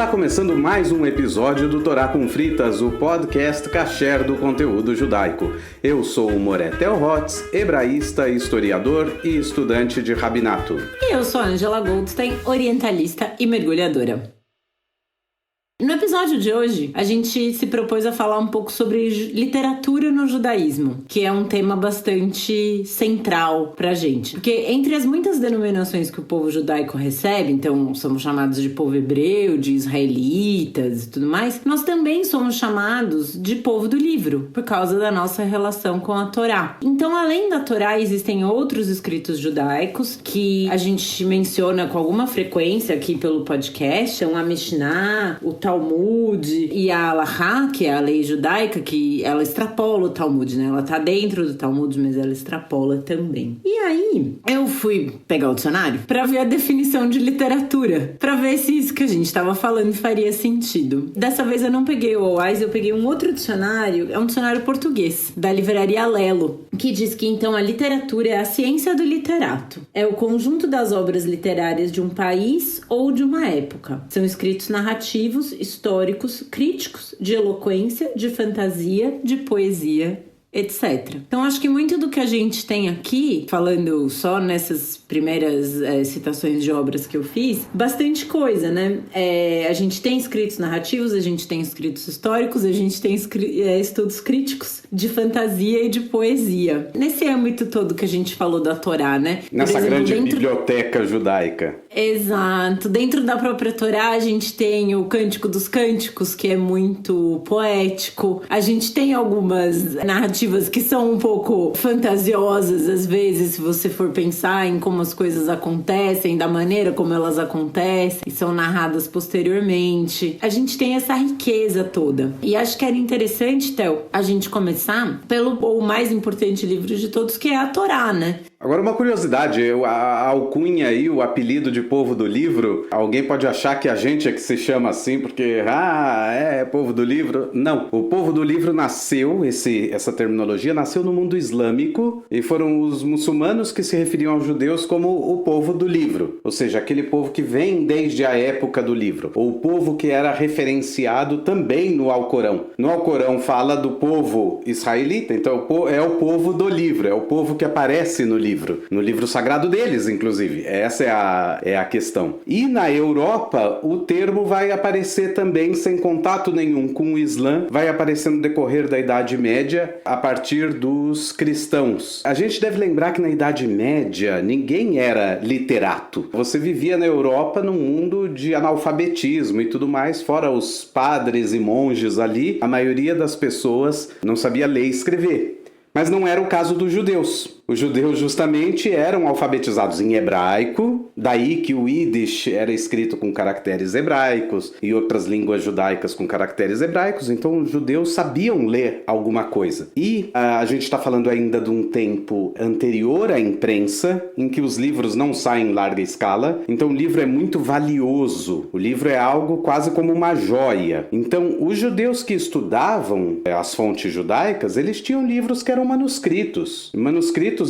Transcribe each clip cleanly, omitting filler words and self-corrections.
Está começando mais um episódio do Torá com Fritas, o podcast kasher do conteúdo judaico. Eu sou o Moré Telhotz, hebraísta, historiador e estudante de rabinato. E eu sou a Angela Goldstein, orientalista e mergulhadora. No episódio de hoje, a gente se propôs a falar um pouco sobre literatura no judaísmo, que é um tema bastante central pra gente. Porque entre as muitas denominações que o povo judaico recebe, então somos chamados de povo hebreu, de israelitas e tudo mais, nós também somos chamados de povo do livro, por causa da nossa relação com a Torá. Então, além da Torá, existem outros escritos judaicos que a gente menciona com alguma frequência aqui pelo podcast, são a Mishnah, o Talmud e a Halachá, que é a lei judaica, que ela extrapola o Talmud, né? Ela tá dentro do Talmud, mas ela extrapola também. E aí, eu fui pegar o dicionário pra ver a definição de literatura, pra ver se isso que a gente tava falando faria sentido. Dessa vez eu não peguei o OAS, eu peguei um outro dicionário, é um dicionário português, da livraria Lelo, que diz que então a literatura é a ciência do literato. É o conjunto das obras literárias de um país ou de uma época. São escritos narrativos, históricos, críticos, de eloquência, de fantasia, de poesia, etc. Então, acho que muito do que a gente tem aqui, falando só nessas primeiras citações de obras que eu fiz, bastante coisa, né? A gente tem escritos narrativos, a gente tem escritos históricos, a gente tem estudos críticos de fantasia e de poesia. Nesse âmbito todo que a gente falou da Torá, né? Nessa grande biblioteca judaica. Exato. Dentro da própria Torá, a gente tem o Cântico dos Cânticos, que é muito poético. A gente tem algumas narrativas que são um pouco fantasiosas, às vezes, se você for pensar em como as coisas acontecem, da maneira como elas acontecem, e são narradas posteriormente. A gente tem essa riqueza toda. E acho que era interessante, Theo, a gente começar pelo o mais importante livro de todos, que é a Torá, né? Agora, uma curiosidade, a alcunha aí, o apelido de povo do livro, alguém pode achar que a gente é que se chama assim, porque, povo do livro. Não, o povo do livro nasceu, essa terminologia nasceu no mundo islâmico, e foram os muçulmanos que se referiam aos judeus como o povo do livro, ou seja, aquele povo que vem desde a época do livro, ou o povo que era referenciado também no Alcorão. No Alcorão fala do povo israelita, então é o povo do livro, é o povo que aparece no livro sagrado deles, inclusive. Essa é a questão. E na Europa, o termo vai aparecer também sem contato nenhum com o Islã, vai aparecer no decorrer da Idade Média, a partir dos cristãos. A gente deve lembrar que na Idade Média, ninguém era literato. Você vivia na Europa num mundo de analfabetismo e tudo mais, fora os padres e monges ali, a maioria das pessoas não sabia ler e escrever. Mas não era o caso dos judeus. Os judeus justamente eram alfabetizados em hebraico, daí que o Yiddish era escrito com caracteres hebraicos e outras línguas judaicas com caracteres hebraicos, então os judeus sabiam ler alguma coisa. E a gente está falando ainda de um tempo anterior à imprensa, em que os livros não saem em larga escala, então o livro é muito valioso, o livro é algo quase como uma joia. Então os judeus que estudavam as fontes judaicas, eles tinham livros que eram manuscritos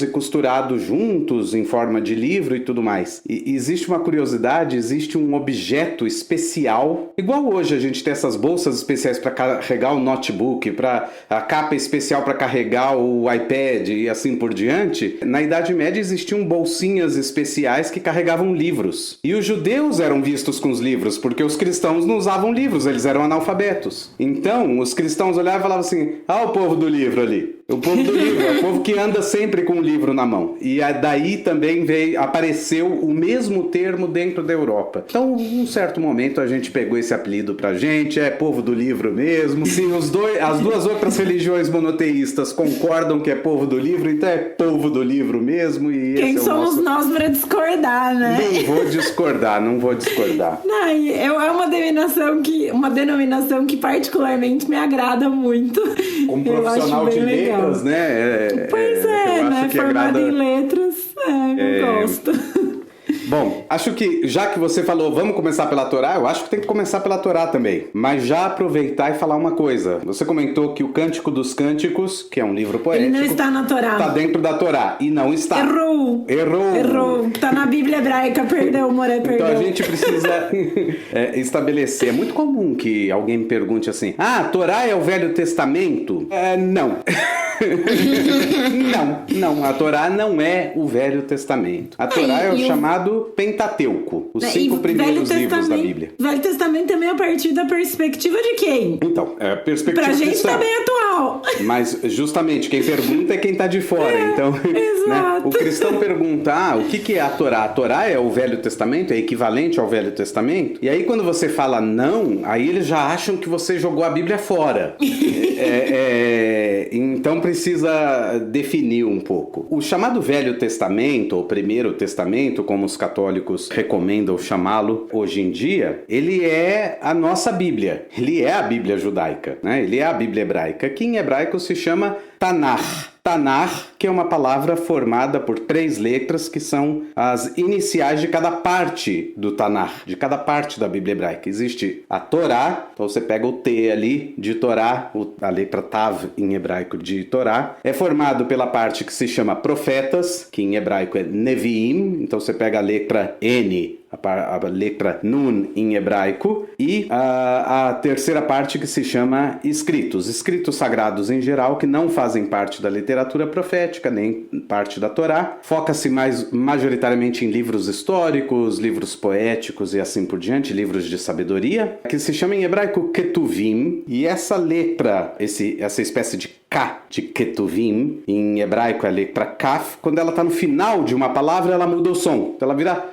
e costurados juntos em forma de livro e tudo mais. E existe uma curiosidade, existe um objeto especial, igual hoje a gente tem essas bolsas especiais para carregar o notebook, para a capa especial para carregar o iPad e assim por diante. Na Idade Média existiam bolsinhas especiais que carregavam livros. E os judeus eram vistos com os livros, porque os cristãos não usavam livros, eles eram analfabetos. Então, os cristãos olhavam e falavam assim, o povo do livro ali. O povo do livro, é o povo que anda sempre com o livro na mão. E daí também apareceu o mesmo termo dentro da Europa. Então, em um certo momento, a gente pegou esse apelido pra gente, é povo do livro mesmo. Se as duas outras religiões monoteístas concordam que é povo do livro, então é povo do livro mesmo. E quem somos nós pra discordar, né? Não vou discordar. Não, é uma denominação que particularmente me agrada muito. Como profissional de letras, né? Pois né? Formado em letras, eu gosto. Bom, acho que já que você falou, vamos começar pela Torá, eu acho que tem que começar pela Torá também. Mas já aproveitar e falar uma coisa. Você comentou que o Cântico dos Cânticos, que é um livro poético... Ele não está na Torá. Está dentro da Torá. E não está. Errou. Tá na Bíblia hebraica, perdão, Moré, perdão. Então a gente precisa estabelecer. É muito comum que alguém me pergunte assim, a Torá é o Velho Testamento? Não. Não, a Torá não é o Velho Testamento. A Torá é o chamado Pentateuco, os 5 primeiros livros da Bíblia. Velho Testamento também a partir da perspectiva de quem? Então, é a perspectiva pra gente cristã. Tá bem atual. Mas justamente quem pergunta é quem tá de fora. Então, né, o cristão pergunta, o que é a Torá? A Torá é o Velho Testamento? É equivalente ao Velho Testamento? E aí quando você fala não, aí eles já acham que você jogou a Bíblia fora. Então precisa definir um pouco. O chamado Velho Testamento, ou Primeiro Testamento, como os católicos recomendam chamá-lo hoje em dia, ele é a nossa Bíblia. Ele é a Bíblia judaica, né? Ele é a Bíblia hebraica, que em hebraico se chama Tanakh. Tanakh, que é uma palavra formada por 3 letras que são as iniciais de cada parte do Tanakh, de cada parte da Bíblia hebraica. Existe a Torá, então você pega o T ali de Torá, a letra Tav em hebraico de Torá, é formado pela parte que se chama profetas, que em hebraico é Neviim, então você pega a letra N, a letra Nun em hebraico, e a terceira parte que se chama escritos sagrados em geral, que não fazem parte da literatura profética, nem parte da Torá. Foca-se majoritariamente em livros históricos, livros poéticos e assim por diante, livros de sabedoria, que se chama em hebraico Ketuvim, e essa letra, essa espécie de K de Ketuvim, em hebraico é a letra Kaf, quando ela está no final de uma palavra, ela muda o som, então ela vira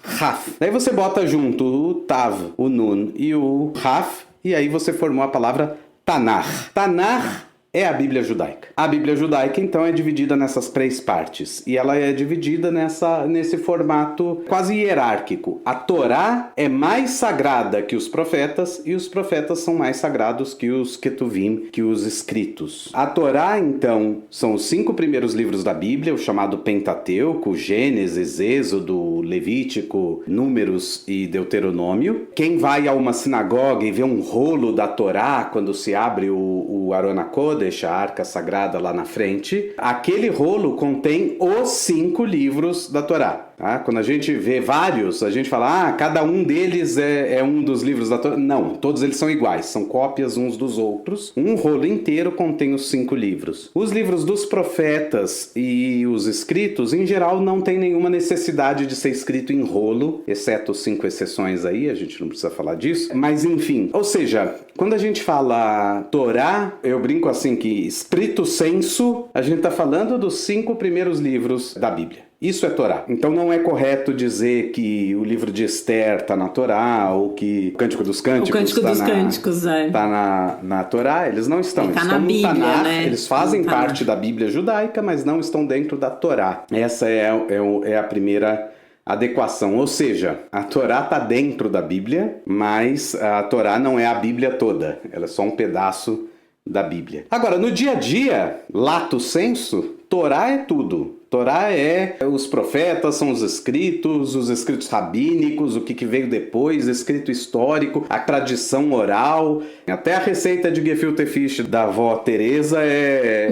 Raf. Daí você bota junto o Tav, o Nun e o Raf, e aí você formou a palavra Tanakh. Tanakh é a Bíblia judaica. A Bíblia judaica, então, é dividida nessas 3 partes. E ela é dividida nesse formato quase hierárquico. A Torá é mais sagrada que os profetas, e os profetas são mais sagrados que os Ketuvim, que os escritos. A Torá, então, são os 5 primeiros livros da Bíblia, o chamado Pentateuco, Gênesis, Êxodo, Levítico, Números e Deuteronômio. Quem vai a uma sinagoga e vê um rolo da Torá quando se abre o Aron HaKodesh, deixa a arca sagrada lá na frente, aquele rolo contém os 5 livros da Torá. Tá? Quando a gente vê vários, a gente fala, cada um deles é um dos livros da Torá. Não, todos eles são iguais, são cópias uns dos outros. Um rolo inteiro contém os 5 livros. Os livros dos profetas e os escritos, em geral, não tem nenhuma necessidade de ser escrito em rolo, exceto 5 exceções aí, a gente não precisa falar disso. Mas enfim, ou seja, quando a gente fala Torá, eu brinco assim que, stricto sensu, a gente está falando dos 5 primeiros livros da Bíblia. Isso é Torá. Então não é correto dizer que o livro de Esther está na Torá, ou que o Cântico dos Cânticos está na Torá. Eles não estão. Eles estão no Tanakh, né? Eles fazem parte da Bíblia judaica, mas não estão dentro da Torá. Essa é a primeira adequação. Ou seja, a Torá está dentro da Bíblia, mas a Torá não é a Bíblia toda. Ela é só um pedaço da Bíblia. Agora, no dia a dia, lato sensu, Torá é tudo. Torá é os profetas, são os escritos rabínicos, o que veio depois, escrito histórico, a tradição oral, até a receita de gefilte fish da avó Teresa é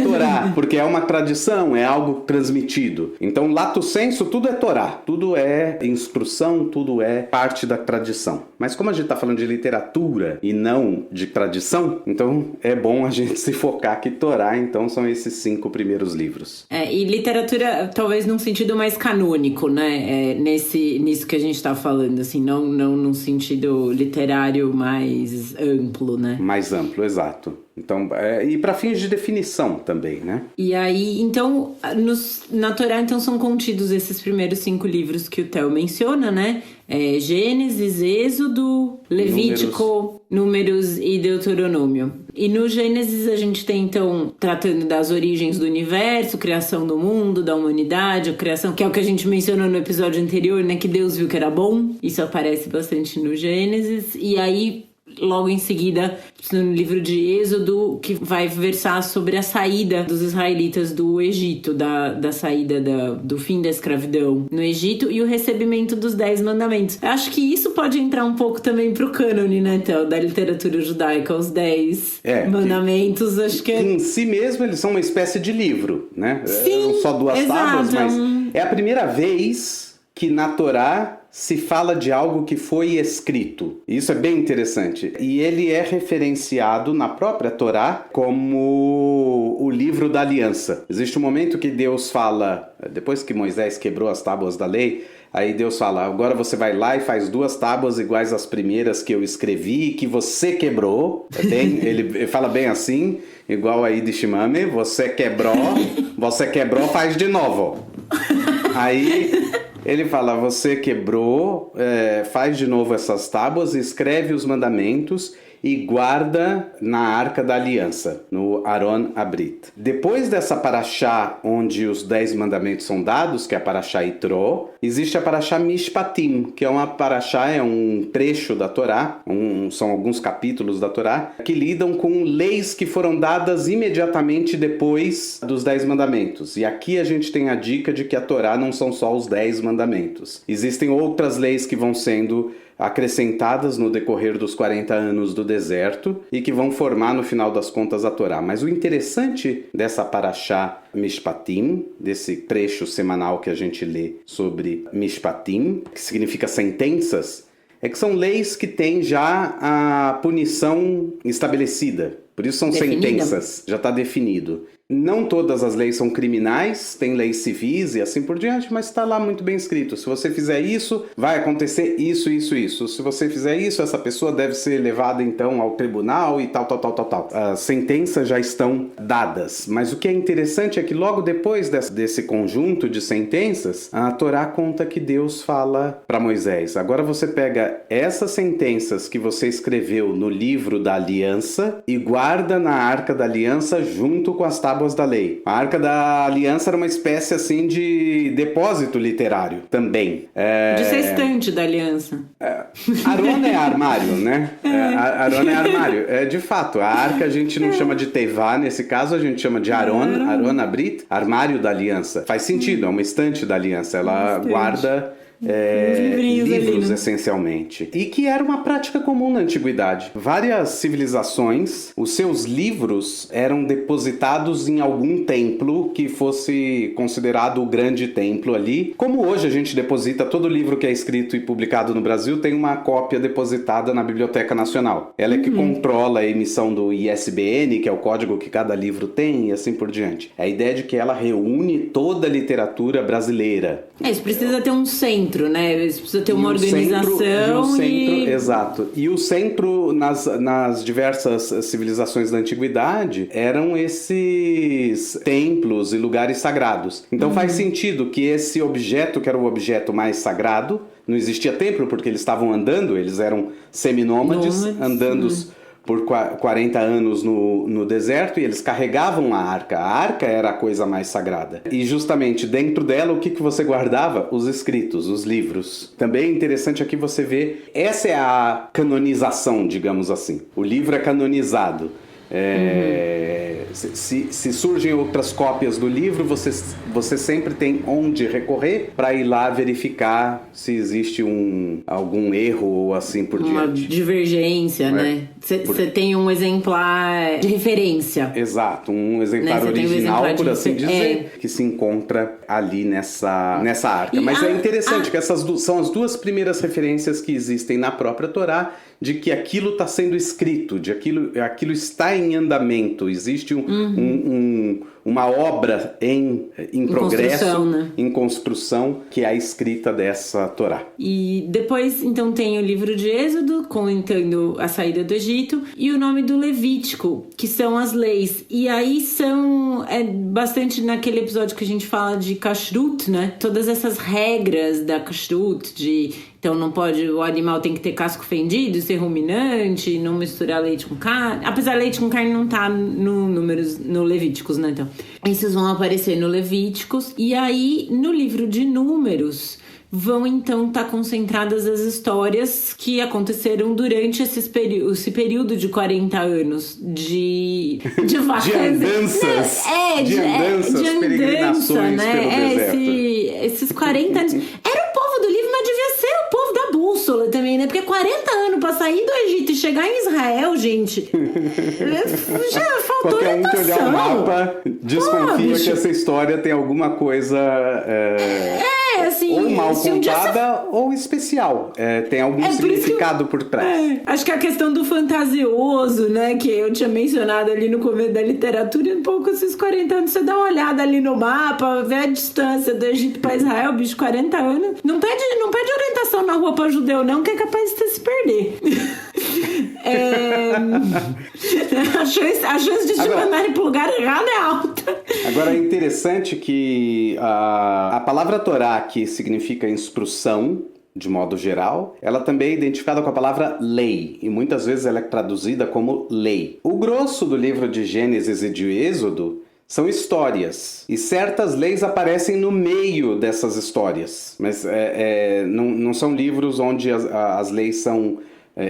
Torá, porque é uma tradição, é algo transmitido. Então, lato sensu, tudo é Torá, tudo é instrução, tudo é parte da tradição. Mas como a gente está falando de literatura e não de tradição, então é bom a gente se focar que Torá, então, são esses 5 primeiros livros. E literatura, talvez num sentido mais canônico, né? Nisso que a gente tá falando, assim, não num sentido literário mais amplo, né? Mais amplo, exato. Então, e para fins de definição também, né? E aí, então, na Torá, então, são contidos esses primeiros 5 livros que o Theo menciona, né? Gênesis, Êxodo, Levítico, Números e Deuteronômio. E no Gênesis a gente tem, então, tratando das origens do universo, criação do mundo, da humanidade, a criação, que é o que a gente mencionou no episódio anterior, né? Que Deus viu que era bom. Isso aparece bastante no Gênesis. E aí, logo em seguida, no livro de Êxodo, que vai versar sobre a saída dos israelitas do Egito, da saída do fim da escravidão no Egito e o recebimento dos 10 mandamentos. Eu acho que isso pode entrar um pouco também pro cânone, né, Théo, da literatura judaica, os 10 mandamentos, acho que em si mesmo eles são uma espécie de livro, né? Sim, só 2 exato. tábuas, mas é a primeira vez que na Torá se fala de algo que foi escrito. Isso é bem interessante. E ele é referenciado na própria Torá como o livro da aliança. Existe um momento que Deus fala, depois que Moisés quebrou as tábuas da lei, aí Deus fala, agora você vai lá e faz 2 tábuas iguais às primeiras que eu escrevi e que você quebrou. Ele fala bem assim, igual aí de Shimame, você quebrou, faz de novo. Aí ele fala, você quebrou, faz de novo essas tábuas, escreve os mandamentos e guarda na Arca da Aliança, no Aron Abrit. Depois dessa paraxá, onde os 10 mandamentos são dados, que é a paraxá Itró, existe a paraxá Mishpatim, que é uma paraxá, é um trecho da Torá, são alguns capítulos da Torá, que lidam com leis que foram dadas imediatamente depois dos 10 mandamentos. E aqui a gente tem a dica de que a Torá não são só os 10 mandamentos. Existem outras leis que vão sendo acrescentadas no decorrer dos 40 anos do deserto e que vão formar no final das contas a Torá. Mas o interessante dessa paraxá Mishpatim, desse trecho semanal que a gente lê sobre Mishpatim, que significa sentenças, é que são leis que têm já a punição estabelecida. Por isso são sentenças, já está definido. Não todas as leis são criminais, tem leis civis e assim por diante, mas está lá muito bem escrito. Se você fizer isso, vai acontecer isso, isso, isso. Se você fizer isso, essa pessoa deve ser levada então ao tribunal e tal. As sentenças já estão dadas. Mas o que é interessante é que logo depois desse conjunto de sentenças, a Torá conta que Deus fala para Moisés, agora você pega essas sentenças que você escreveu no livro da aliança e guarda na Arca da Aliança junto com as tábuas da lei. A Arca da Aliança era uma espécie assim de depósito literário também. De ser estante da aliança. Aron é armário, né? Aron é armário. De fato, a Arca a gente não chama de Teivá, nesse caso a gente chama de Aron Abrit, armário da aliança. Faz sentido, é uma estante da aliança. Ela guarda livros, essencialmente. E que era uma prática comum na antiguidade. Várias civilizações, os seus livros eram depositados em algum templo que fosse considerado o grande templo ali. Como hoje a gente deposita todo livro que é escrito e publicado no Brasil, tem uma cópia depositada na Biblioteca Nacional. Ela é que controla a emissão do ISBN, que é o código que cada livro tem, e assim por diante. A ideia de que ela reúne toda a literatura brasileira. Isso precisa ter um centro, né? Isso precisa ter uma organização. Exato. E o centro nas diversas civilizações da antiguidade eram esses templos e lugares sagrados. Então faz sentido que esse objeto, que era o objeto mais sagrado, não existia templo porque eles estavam andando, eles eram seminômades, andando por 40 anos no deserto, e eles carregavam a arca. A arca era a coisa mais sagrada. E justamente dentro dela, o que você guardava? Os escritos, os livros. Também é interessante aqui você ver, essa é a canonização, digamos assim. O livro é canonizado. Se surgem outras cópias do livro, você sempre tem onde recorrer para ir lá verificar se existe algum erro ou assim por diante. Uma divergência, né? Você tem um exemplar de referência. Exato, um exemplar original, por assim dizer, que se encontra ali nessa arca. Mas é interessante que essas são as 2 primeiras referências que existem na própria Torá de que aquilo está sendo escrito, de aquilo está em andamento, existe uma obra em progresso, né? Em construção, que é a escrita dessa Torá. E depois, então, tem o livro de Êxodo, contando a saída do Egito, e o nome do Levítico, que são as leis. E aí bastante naquele episódio que a gente fala de kashrut, né? Todas essas regras da kashrut, então não pode, o animal tem que ter casco fendido, ser ruminante, não misturar leite com carne. Apesar leite com carne não tá no Levíticos, né? Então, esses vão aparecer no Levíticos. E aí, no livro de Números, vão então estar concentradas as histórias que aconteceram durante esse período de 40 anos de de andanças. De andanças, peregrinações pelo deserto. Esses 40 anos. Era o povo do livro, mas devia ser o povo da bússola também, né? Porque 40 anos pra sair do Egito e chegar em Israel, gente. Já faltou qualquer um que olhar o mapa desconfia que essa história tem alguma coisa assim, ou mal contada ou especial. Tem algum significado por trás. Acho que a questão do fantasioso, né, que eu tinha mencionado ali no começo da literatura, um pouco esses 40 anos, você dá uma olhada ali no mapa, vê a distância do Egito para Israel, bicho, 40 anos. Não pede orientação na rua para judeu, não, que é capaz de você se perder. A chance de te mandarem pro lugar errado é alta. Agora é interessante que a palavra Torá, que significa instrução, de modo geral, ela também é identificada com a palavra lei, e muitas vezes ela é traduzida como lei. O grosso do livro de Gênesis e de Êxodo são histórias, e certas leis aparecem no meio dessas histórias, mas não são livros onde as leis são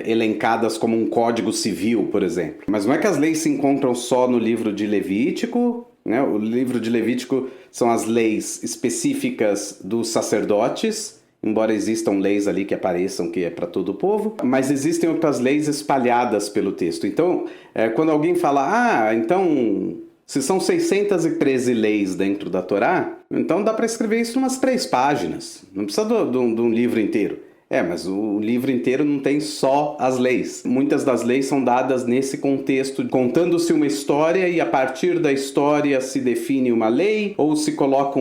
elencadas como um código civil, por exemplo. Mas não é que as leis se encontram só no livro de Levítico, né? O livro de Levítico são as leis específicas dos sacerdotes, embora existam leis ali que apareçam que é para todo o povo, mas existem outras leis espalhadas pelo texto. Então, quando alguém fala, então, se são 613 leis dentro da Torá, então dá para escrever isso em umas 3 páginas, não precisa de um livro inteiro. Mas o livro inteiro não tem só as leis. Muitas das leis são dadas nesse contexto, contando-se uma história e a partir da história se define uma lei ou se coloca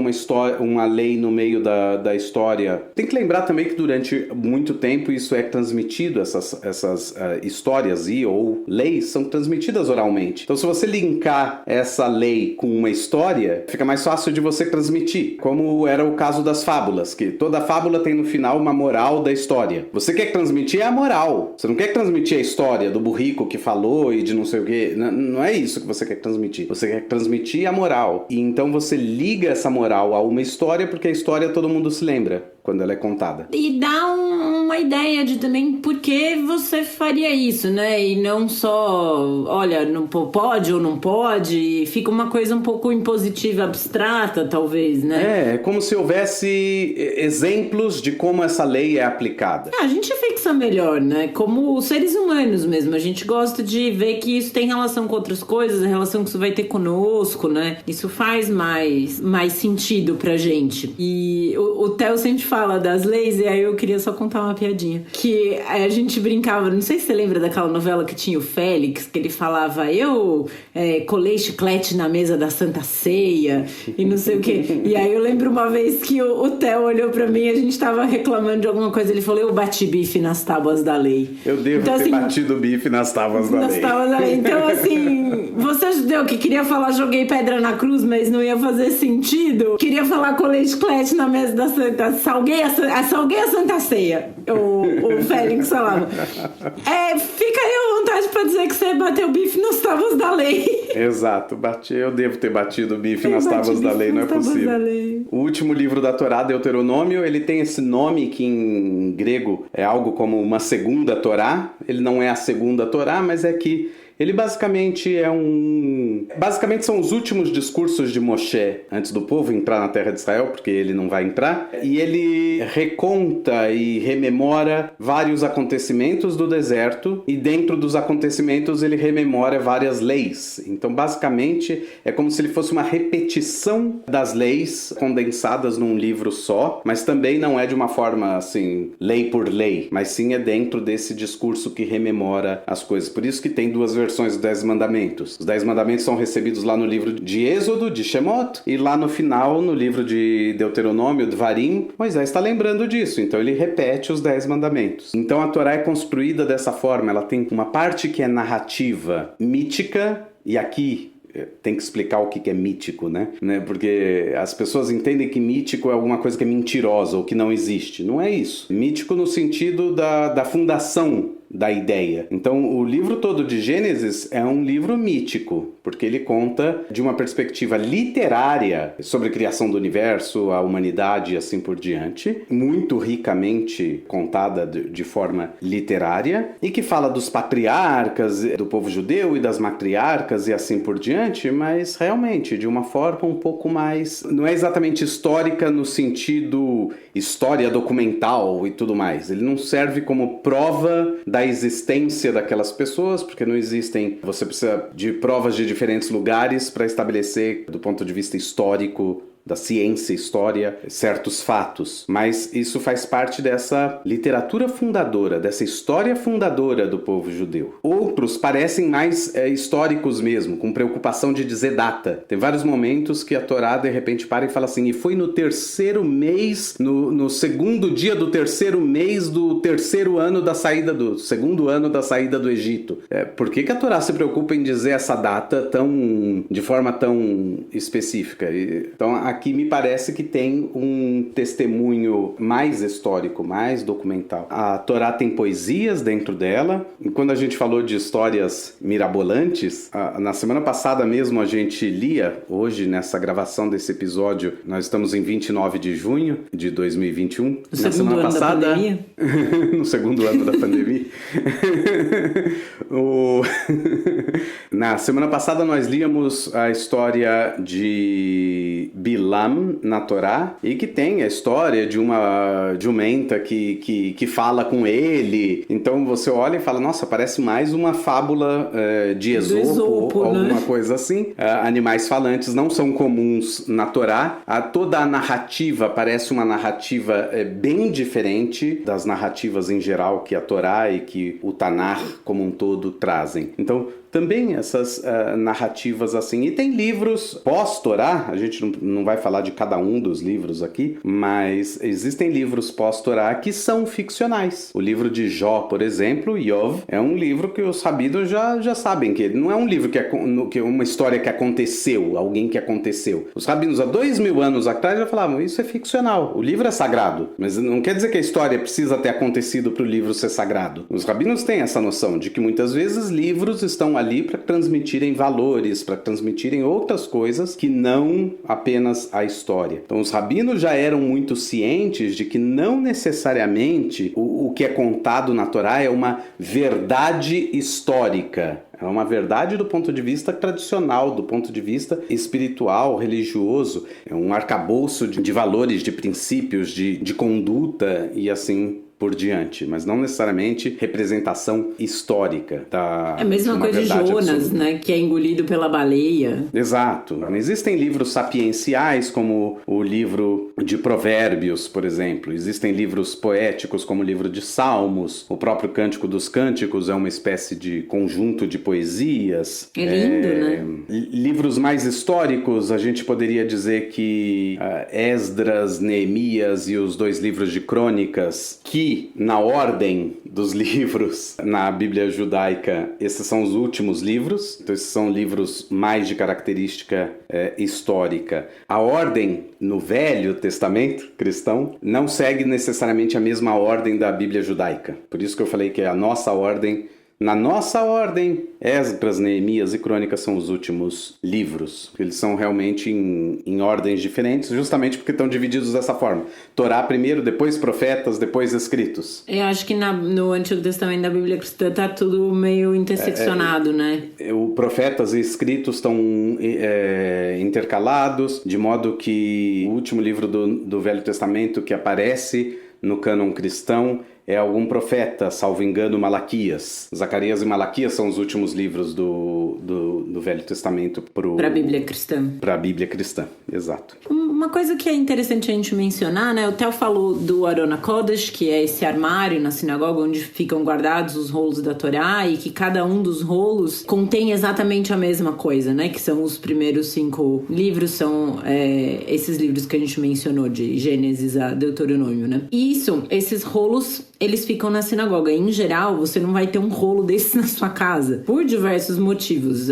uma lei no meio da história. Tem que lembrar também que durante muito tempo isso é transmitido, essas histórias ou leis são transmitidas oralmente. Então se você linkar essa lei com uma história, fica mais fácil de você transmitir. Como era o caso das fábulas, que toda fábula tem no final uma moral da história. Você quer transmitir a moral. Você não quer transmitir a história do burrico que falou e de não sei o quê. Não é isso que você quer transmitir. Você quer transmitir a moral. E então você liga essa moral a uma história porque a história todo mundo se lembra quando ela é contada. E dá uma ideia de também por que você faria isso, né? E não só, olha, não pode ou não pode. Fica uma coisa um pouco impositiva, abstrata, talvez, né? É como se houvesse exemplos de como essa lei é aplicada. A gente fixa melhor, né? Como seres humanos mesmo. A gente gosta de ver que isso tem relação com outras coisas, a relação que isso vai ter conosco, né? Isso faz mais sentido pra gente. E o Theo sempre fala das leis, e aí eu queria só contar uma piadinha. Que a gente brincava, não sei se você lembra daquela novela que tinha o Félix, que ele falava, eu colei chiclete na mesa da Santa Ceia, e não sei o quê. E aí eu lembro uma vez que o Theo olhou pra mim, a gente tava reclamando de alguma coisa, ele falou, eu bati bife nas tábuas da lei. Eu devo ter batido bife nas tábuas da lei. Então, assim, você judeu que queria falar joguei pedra na cruz, mas não ia fazer sentido. Queria falar colei chiclete na mesa da Santa, salguei a Santa Ceia. O Félix falava. Fica aí à vontade pra dizer que você bateu bife nas tábuas da lei. Exato, eu devo ter batido bife nas tábuas da lei, não é possível. O último livro da Torá, Deuteronômio, ele tem esse nome que em grego é algo como uma segunda Torá. Ele não é a segunda Torá, mas é que ele basicamente Basicamente são os últimos discursos de Moshe antes do povo entrar na terra de Israel, porque ele não vai entrar. E ele reconta e rememora vários acontecimentos do deserto. E dentro dos acontecimentos ele rememora várias leis. Então basicamente é como se ele fosse uma repetição das leis condensadas num livro só. Mas também não é de uma forma assim, lei por lei. Mas sim é dentro desse discurso que rememora as coisas. Por isso que tem 2 versões dos 10 mandamentos. Os 10 mandamentos são recebidos lá no livro de Êxodo, de Shemot, e lá no final, no livro de Deuteronômio, Dvarim, Moisés está lembrando disso, então ele repete os 10 mandamentos. Então a Torá é construída dessa forma, ela tem uma parte que é narrativa, mítica, e aqui tem que explicar o que é mítico, né? Porque as pessoas entendem que mítico é alguma coisa que é mentirosa ou que não existe. Não é isso. Mítico no sentido da fundação da ideia. Então, o livro todo de Gênesis é um livro mítico, porque ele conta de uma perspectiva literária sobre a criação do universo, a humanidade e assim por diante, muito ricamente contada de forma literária, e que fala dos patriarcas do povo judeu e das matriarcas e assim por diante, mas realmente de uma forma um pouco mais... Não é exatamente histórica no sentido história documental e tudo mais. Ele não serve como prova da existência daquelas pessoas, porque não existem... Você precisa de provas de diferentes lugares para estabelecer, do ponto de vista histórico, da ciência, história, certos fatos. Mas isso faz parte dessa literatura fundadora, dessa história fundadora do povo judeu. Outros parecem mais históricos mesmo, com preocupação de dizer data. Tem vários momentos que a Torá, de repente, para e fala assim, e foi no terceiro mês, no segundo dia do terceiro mês do terceiro ano da saída do... segundo ano da saída do Egito. Por que a Torá se preocupa em dizer essa data de forma tão específica? Então, aqui me parece que tem um testemunho mais histórico, mais documental. A Torá tem poesias dentro dela, e quando a gente falou de histórias mirabolantes, na semana passada mesmo a gente lia, hoje nessa gravação desse episódio, nós estamos em 29 de junho de 2021. Na semana passada, da pandemia? No segundo ano da pandemia. Na semana passada nós líamos a história de Bilam na Torá, e que tem a história de uma jumenta que fala com ele. Então você olha e fala, nossa, parece mais uma fábula de Esopo, alguma né? coisa assim. Animais falantes não são comuns na Torá. Toda a narrativa parece uma narrativa bem diferente das narrativas em geral que a Torá e que o Tanar como um todo trazem. Então, também essas narrativas assim. E tem livros pós-Torá, a gente não vai falar de cada um dos livros aqui, mas existem livros pós-Torá que são ficcionais. O livro de Jó, por exemplo, Yov, é um livro que os rabinos já sabem que ele não é um livro que é uma história que aconteceu, alguém que aconteceu. Os rabinos há 2000 anos atrás já falavam, isso é ficcional, o livro é sagrado, mas não quer dizer que a história precisa ter acontecido para o livro ser sagrado. Os rabinos têm essa noção de que muitas vezes livros estão ali para transmitirem valores, para transmitirem outras coisas que não apenas a história. Então os rabinos já eram muito cientes de que não necessariamente o que é contado na Torá é uma verdade histórica. É uma verdade do ponto de vista tradicional, do ponto de vista espiritual, religioso. É um arcabouço de valores, de princípios, de conduta e assim por diante, mas não necessariamente representação histórica da... É a mesma coisa de Jonas, absoluta, né? Que é engolido pela baleia. Exato. Existem livros sapienciais, como o livro de Provérbios, por exemplo. Existem livros poéticos, como o livro de Salmos. O próprio Cântico dos Cânticos é uma espécie de conjunto de poesias. É lindo, né? Livros mais históricos, a gente poderia dizer que Esdras, Neemias e os 2 livros de Crônicas, que na ordem dos livros na Bíblia judaica, esses são os últimos livros, então esses são livros mais de característica histórica. A ordem no Velho Testamento cristão não segue necessariamente a mesma ordem da Bíblia judaica, por isso que eu falei que a nossa ordem, na nossa ordem, Esdras, Neemias e Crônicas são os últimos livros. Eles são realmente em ordens diferentes, justamente porque estão divididos dessa forma. Torá primeiro, depois profetas, depois escritos. Eu acho que no Antigo Testamento da Bíblia cristã está tudo meio interseccionado, né? Profetas e escritos estão intercalados, de modo que o último livro do Velho Testamento que aparece no cânon cristão é algum profeta, salvo engano, Malaquias. Zacarias e Malaquias são os últimos livros do Velho Testamento para a Bíblia cristã. Para a Bíblia cristã, exato. Uma coisa que é interessante a gente mencionar, né? O Theo falou do Arona Kodesh, que é esse armário na sinagoga onde ficam guardados os rolos da Torá e que cada um dos rolos contém exatamente a mesma coisa, né? Que são os primeiros 5 livros, são esses livros que a gente mencionou, de Gênesis a Deuteronômio, né? E esses rolos, eles ficam na sinagoga. Em geral, você não vai ter um rolo desse na sua casa, por diversos motivos.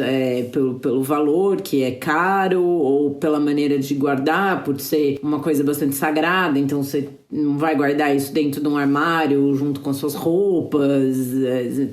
Pelo valor, que é caro, ou pela maneira de guardar, por ser uma coisa bastante sagrada. Então, você não vai guardar isso dentro de um armário junto com suas roupas,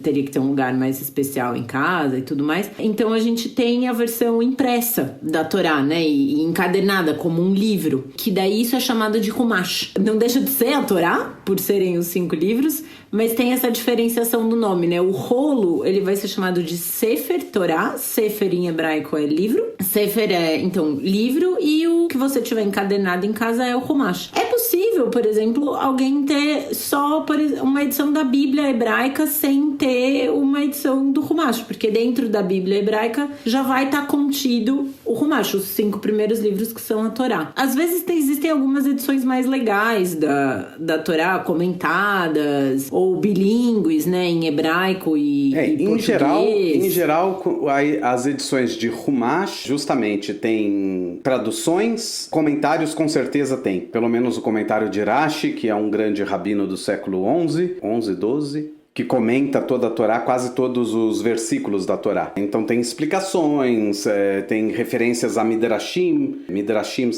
teria que ter um lugar mais especial em casa e tudo mais. Então a gente tem a versão impressa da Torá, né, e encadernada como um livro, que daí isso é chamado de Humash. Não deixa de ser a Torá, por serem os 5 livros, mas tem essa diferenciação do nome, né? O rolo, ele vai ser chamado de Sefer Torá. Sefer em hebraico é livro. Sefer é, então, livro, e o que você tiver encadernado em casa é o Humash. É possível, por exemplo, alguém ter só uma edição da Bíblia hebraica sem ter uma edição do Humash, porque dentro da Bíblia hebraica já vai estar contido o Humash, os 5 primeiros livros que são a Torá. Às vezes existem algumas edições mais legais da Torá, comentadas, ou bilíngues, né, em hebraico e português. Em geral, as edições de Humash justamente tem traduções, comentários com certeza tem. Pelo menos o comentário de Rashi, que é um grande rabino do século 11, 12, que comenta toda a Torá, quase todos os versículos da Torá. Então tem explicações, tem referências a Midrashim. Midrashim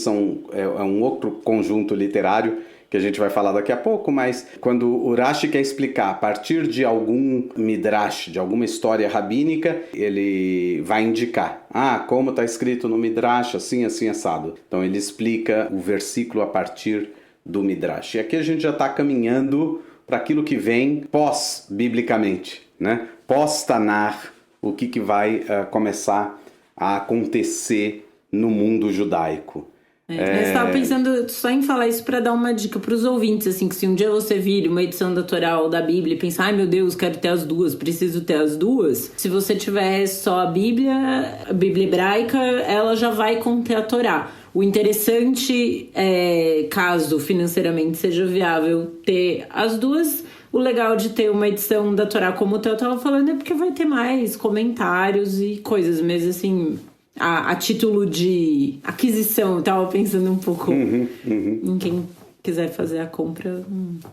é um outro conjunto literário que a gente vai falar daqui a pouco, mas quando o Rashi quer explicar a partir de algum midrash, de alguma história rabínica, ele vai indicar, como está escrito no midrash, assim, assim, assado. Então ele explica o versículo a partir do midrash. E aqui a gente já está caminhando para aquilo que vem pós-biblicamente, né? Pós-Tanar, o que vai começar a acontecer no mundo judaico. Eu estava pensando só em falar isso para dar uma dica para os ouvintes, assim, que se um dia você vir uma edição da Torá ou da Bíblia e pensar, ai meu Deus, quero ter as duas, preciso ter as duas, se você tiver só a Bíblia hebraica, ela já vai conter a Torá. O interessante é, caso financeiramente seja viável ter as duas, o legal de ter uma edição da Torá como o Theo estava falando é porque vai ter mais comentários e coisas, mas assim, a título de aquisição, eu tava pensando um pouco em quem quiser fazer a compra,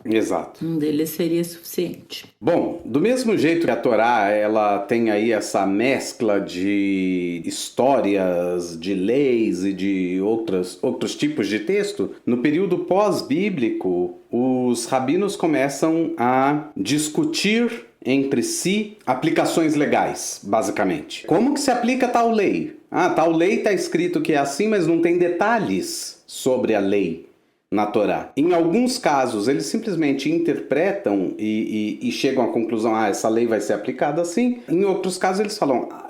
Exato. Um deles seria suficiente. Bom, do mesmo jeito que a Torá, ela tem aí essa mescla de histórias, de leis e de outros tipos de texto, no período pós-bíblico, os rabinos começam a discutir entre si aplicações legais, basicamente. Como que se aplica tal lei? Tal lei está escrito que é assim, mas não tem detalhes sobre a lei na Torá. Em alguns casos, eles simplesmente interpretam e chegam à conclusão, essa lei vai ser aplicada assim. Em outros casos,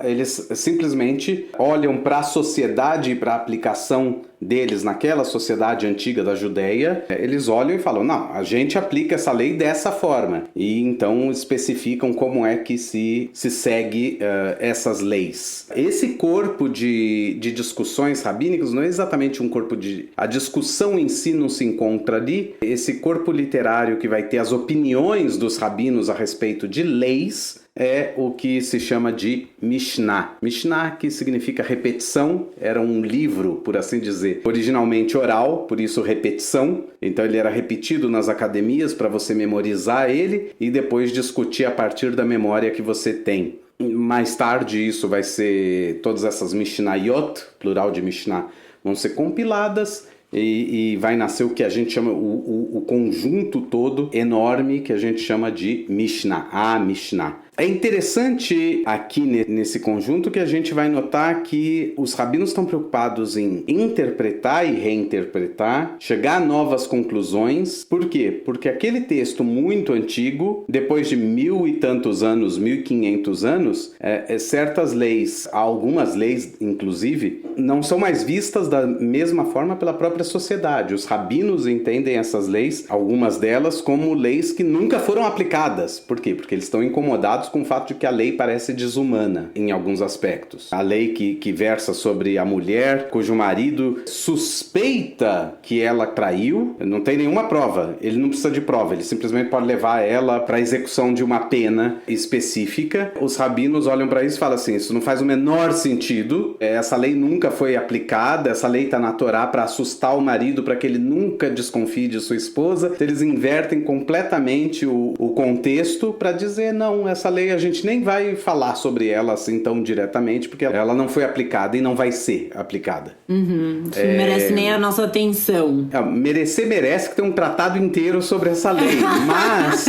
eles simplesmente olham para a sociedade e para a aplicação deles naquela sociedade antiga da Judéia, eles olham e falam, não, a gente aplica essa lei dessa forma. E então especificam como é que se segue essas leis. Esse corpo de discussões rabínicas não é exatamente um corpo de... A discussão em si não se encontra ali. Esse corpo literário que vai ter as opiniões dos rabinos a respeito de leis é o que se chama de Mishnah. Mishnah, que significa repetição, era um livro, por assim dizer, originalmente oral, por isso repetição. Então ele era repetido nas academias para você memorizar ele e depois discutir a partir da memória que você tem. Mais tarde isso vai ser, todas essas Mishnayot, plural de Mishnah, vão ser compiladas e vai nascer o que a gente chama, o conjunto todo enorme que a gente chama de Mishnah, a Mishnah. É interessante aqui nesse conjunto que a gente vai notar que os rabinos estão preocupados em interpretar e reinterpretar, chegar a novas conclusões. Por quê? Porque aquele texto muito antigo, depois de 1000 e tantos anos, 1500 anos, certas leis, algumas leis inclusive, não são mais vistas da mesma forma pela própria sociedade. Os rabinos entendem essas leis, algumas delas, como leis que nunca foram aplicadas. Por quê? Porque eles estão incomodados com o fato de que a lei parece desumana em alguns aspectos. A lei que versa sobre a mulher cujo marido suspeita que ela traiu, não tem nenhuma prova, ele não precisa de prova, ele simplesmente pode levar ela para a execução de uma pena específica. Os rabinos olham para isso e falam assim, isso não faz o menor sentido, essa lei nunca foi aplicada, essa lei está na Torá para assustar o marido, para que ele nunca desconfie de sua esposa. Eles invertem completamente o contexto para dizer, não, essa lei lei a gente nem vai falar sobre ela assim tão diretamente, porque ela não foi aplicada e não vai ser aplicada. Não merece nem a nossa atenção. Merecer merece, que tem um tratado inteiro sobre essa lei, mas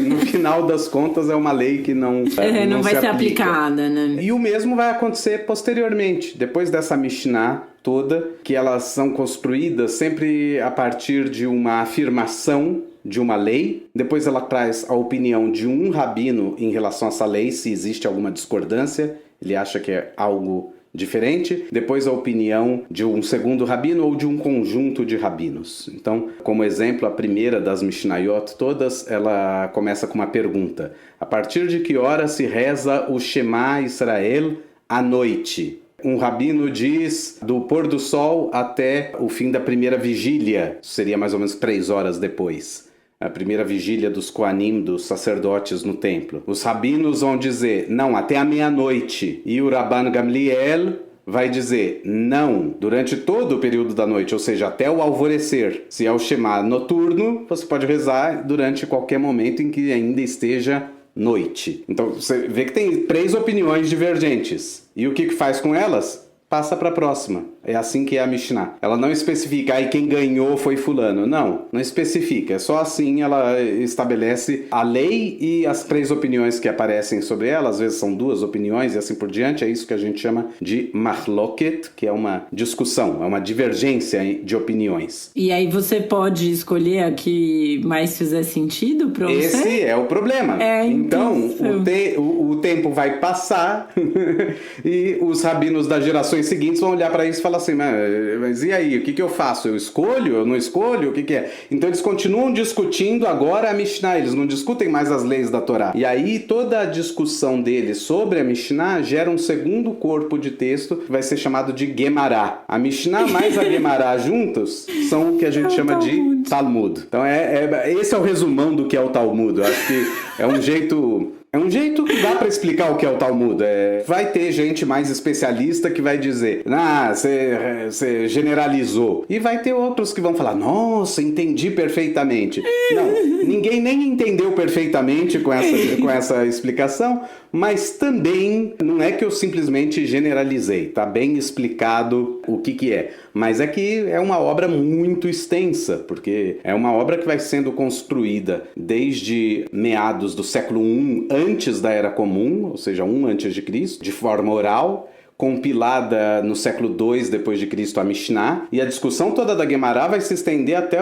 no final das contas é uma lei que não vai ser aplica. aplicada, né? E o mesmo vai acontecer posteriormente, depois dessa Mishnah toda, que elas são construídas sempre a partir de uma afirmação de uma lei, depois ela traz a opinião de um rabino em relação a essa lei, se existe alguma discordância, ele acha que é algo diferente, depois a opinião de um segundo rabino ou de um conjunto de rabinos. Então, como exemplo, a primeira das Mishnayot todas, ela começa com uma pergunta: a partir de que hora se reza o Shema Israel à noite? Um rabino diz do pôr do sol até o fim da primeira vigília, seria mais ou menos 3 horas depois. A primeira vigília dos Koanim, dos sacerdotes no templo. Os rabinos vão dizer, não, até a meia-noite. E o Rabban Gamliel vai dizer, não, durante todo o período da noite, ou seja, até o alvorecer. Se é o Shema noturno, você pode rezar durante qualquer momento em que ainda esteja noite. Então você vê que tem 3 opiniões divergentes. E o que faz com elas? Passa para a próxima. É assim que é a Mishnah. Ela não especifica, aí quem ganhou foi fulano. Não especifica. É só assim ela estabelece a lei e as 3 opiniões que aparecem sobre ela. Às vezes são 2 opiniões e assim por diante. É isso que a gente chama de mahloket, que é uma discussão, é uma divergência de opiniões. E aí você pode escolher a que mais fizer sentido para você? Esse é o problema. Então o tempo vai passar e os rabinos das gerações seguintes vão olhar para isso e falar assim, mas e aí, o que eu faço? Eu escolho? Eu não escolho? O que é? Então eles continuam discutindo agora a Mishnah, eles não discutem mais as leis da Torá. E aí toda a discussão deles sobre a Mishnah gera um segundo corpo de texto que vai ser chamado de Gemará. A Mishnah mais a Gemará juntos são o que a gente chama de Talmud. Então esse é o resumão do que é o Talmud. Eu acho que é um jeito... É um jeito que dá para explicar o que é o Talmud. Vai ter gente mais especialista que vai dizer, você generalizou. E vai ter outros que vão falar, nossa, entendi perfeitamente. Não, ninguém nem entendeu perfeitamente com essa explicação, mas também não é que eu simplesmente generalizei. Tá bem explicado o que é. Mas é que é uma obra muito extensa, porque é uma obra que vai sendo construída desde meados do século I, antes da Era Comum, ou seja, 1 a.C., de forma oral, compilada no século II depois de Cristo, a Mishnah, e a discussão toda da Gemará vai se estender até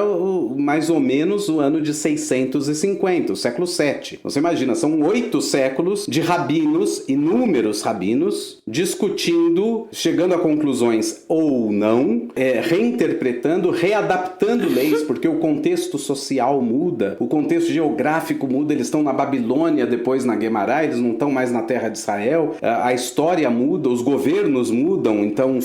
mais ou menos o ano de 650, o século VII. Você imagina, são 8 séculos de rabinos, inúmeros rabinos, discutindo, chegando a conclusões ou não, reinterpretando, readaptando leis, porque o contexto social muda, o contexto geográfico muda, eles estão na Babilônia, depois na Gemará, eles não estão mais na terra de Israel, a história muda, os governos mudam, então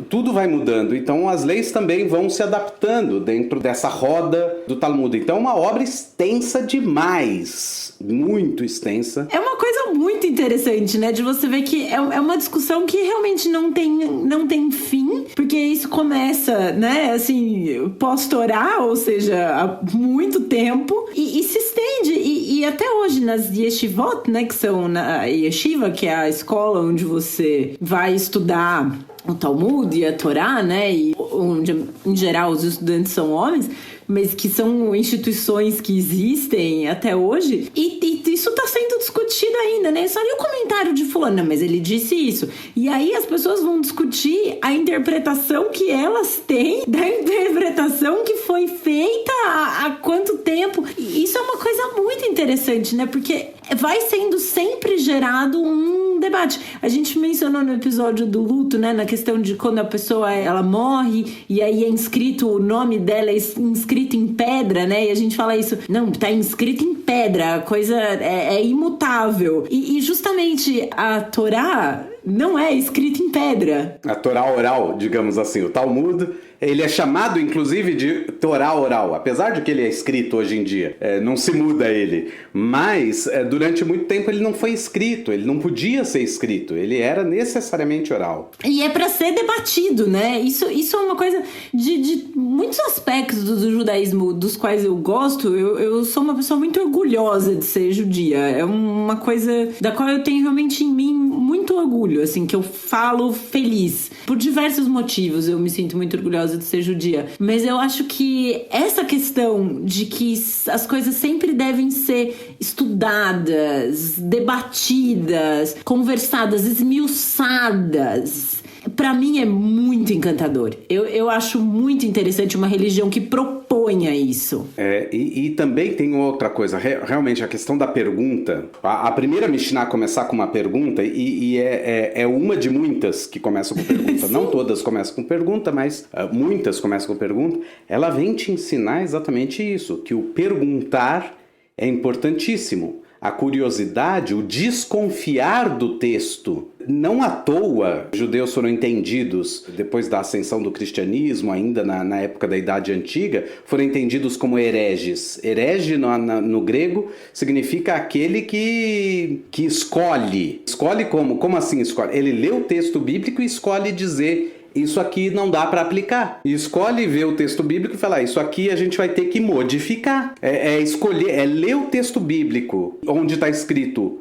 tudo vai mudando, então as leis também vão se adaptando dentro dessa roda do Talmud. Então é uma obra extensa demais, muito extensa. É uma coisa muito interessante, né, de você ver que é uma discussão que realmente não tem fim, porque isso começa, né, assim, pós-Torá, ou seja, há muito tempo, e se estende, e até hoje nas yeshivot, né, que são na yeshiva, que é a escola onde você vai estudar o Talmud e a Torá, né, e onde em geral os estudantes são homens, mas que são instituições que existem até hoje, e isso está sendo discutido ainda, né? Só ali o comentário de fulano, não, mas ele disse isso. E aí as pessoas vão discutir a interpretação que elas têm da interpretação que foi feita há quanto tempo. E isso é uma coisa muito interessante, né? Porque vai sendo sempre gerado um debate. A gente mencionou no episódio do luto, né? Na questão de quando a pessoa ela morre e aí é inscrito, o nome dela é inscrito em pedra, né? E a gente fala isso, não, tá inscrito em pedra, a coisa é imutável. E justamente a Torá não é escrita em pedra. A Torá oral, digamos assim, o Talmud Ele é chamado, inclusive, de Torá oral, apesar de que ele é escrito hoje em dia. Não se muda ele. Mas, durante muito tempo, ele não foi escrito. Ele não podia ser escrito. Ele era necessariamente oral. E é para ser debatido, né? Isso é uma coisa de muitos aspectos do judaísmo dos quais eu gosto. Eu sou uma pessoa muito orgulhosa de ser judia. É uma coisa da qual eu tenho realmente em mim muito orgulho, assim, que eu falo feliz. Por diversos motivos eu me sinto muito orgulhosa de ser judia. Mas eu acho que essa questão de que as coisas sempre devem ser estudadas, debatidas, conversadas, esmiuçadas, pra mim é muito encantador. Eu acho muito interessante uma religião que proponha isso. E também tem outra coisa, realmente a questão da pergunta. A primeira Mishnah começar com uma pergunta e é uma de muitas que começam com pergunta. Não todas começam com pergunta, mas muitas começam com pergunta. Ela vem te ensinar exatamente isso, que o perguntar é importantíssimo. A curiosidade, o desconfiar do texto. Não à toa, os judeus foram entendidos, depois da ascensão do cristianismo, ainda na época da Idade Antiga, foram entendidos como hereges. Herege, no grego, significa aquele que escolhe. Escolhe como? Como assim escolhe? Ele lê o texto bíblico e escolhe dizer: isso aqui não dá para aplicar. E escolhe ver o texto bíblico e falar: isso aqui a gente vai ter que modificar. Escolher, ler o texto bíblico, onde está escrito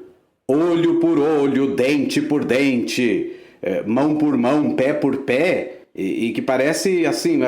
olho por olho, dente por dente, mão por mão, pé por pé. E que parece assim,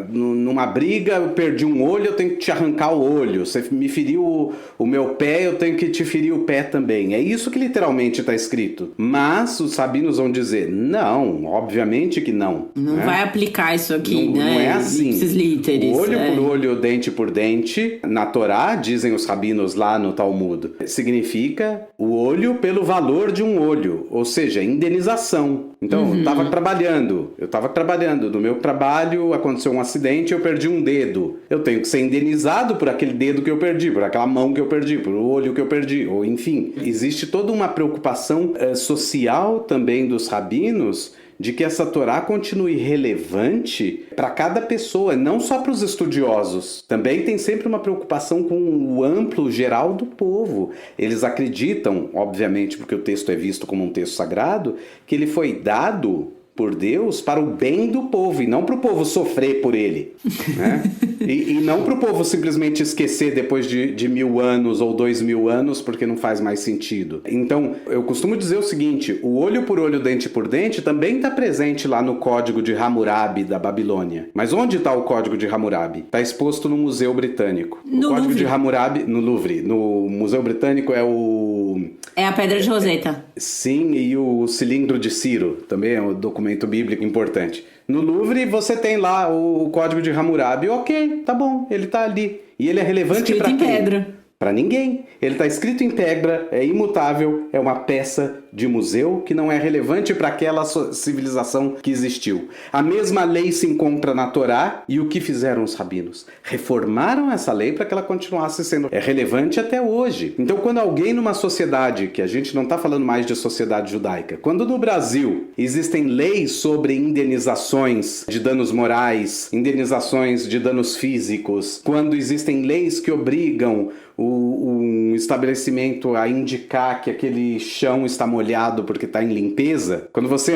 numa briga eu perdi um olho, eu tenho que te arrancar o olho. Você me feriu o meu pé, eu tenho que te ferir o pé também. É isso que literalmente está escrito. Mas os sabinos vão dizer: não, obviamente que não. Não, né? Vai aplicar isso aqui, né? Não é assim. Literis, olho por olho, dente por dente, na Torá, dizem os rabinos lá no Talmud, significa o olho pelo valor de um olho, ou seja, indenização. Então, eu estava trabalhando. No meu trabalho aconteceu um acidente, eu perdi um dedo. Eu tenho que ser indenizado por aquele dedo que eu perdi, por aquela mão que eu perdi, por o olho que eu perdi, ou enfim. Existe toda uma preocupação social também dos rabinos de que essa Torá continue relevante para cada pessoa, não só para os estudiosos. Também tem sempre uma preocupação com o amplo geral do povo. Eles acreditam, obviamente, porque o texto é visto como um texto sagrado, que ele foi dado por Deus para o bem do povo e não para o povo sofrer por ele, né? E não para o povo simplesmente esquecer depois de 1000 anos ou 2000 anos porque não faz mais sentido. Então, eu costumo dizer o seguinte: o olho por olho, dente por dente também está presente lá no Código de Hammurabi da Babilônia. Mas onde está o Código de Hammurabi? Está exposto no Museu Britânico. O Código Louvre. de Hammurabi, no Louvre. No Museu Britânico é a Pedra de Roseta. Sim, e o Cilindro de Ciro, também é um documento bíblico importante. No Louvre você tem lá o Código de Hammurabi, ok, tá bom, ele tá ali. E ele é relevante para quem? Escrito em pedra. Para ninguém. Ele está escrito em pedra, é imutável, é uma peça de museu que não é relevante para aquela civilização que existiu. A mesma lei se encontra na Torá, e o que fizeram os rabinos? Reformaram essa lei para que ela continuasse sendo relevante até hoje. Então, quando alguém numa sociedade, que a gente não está falando mais de sociedade judaica, quando no Brasil existem leis sobre indenizações de danos morais, indenizações de danos físicos, quando existem leis que obrigam um estabelecimento a indicar que aquele chão está molhado porque está em limpeza, quando você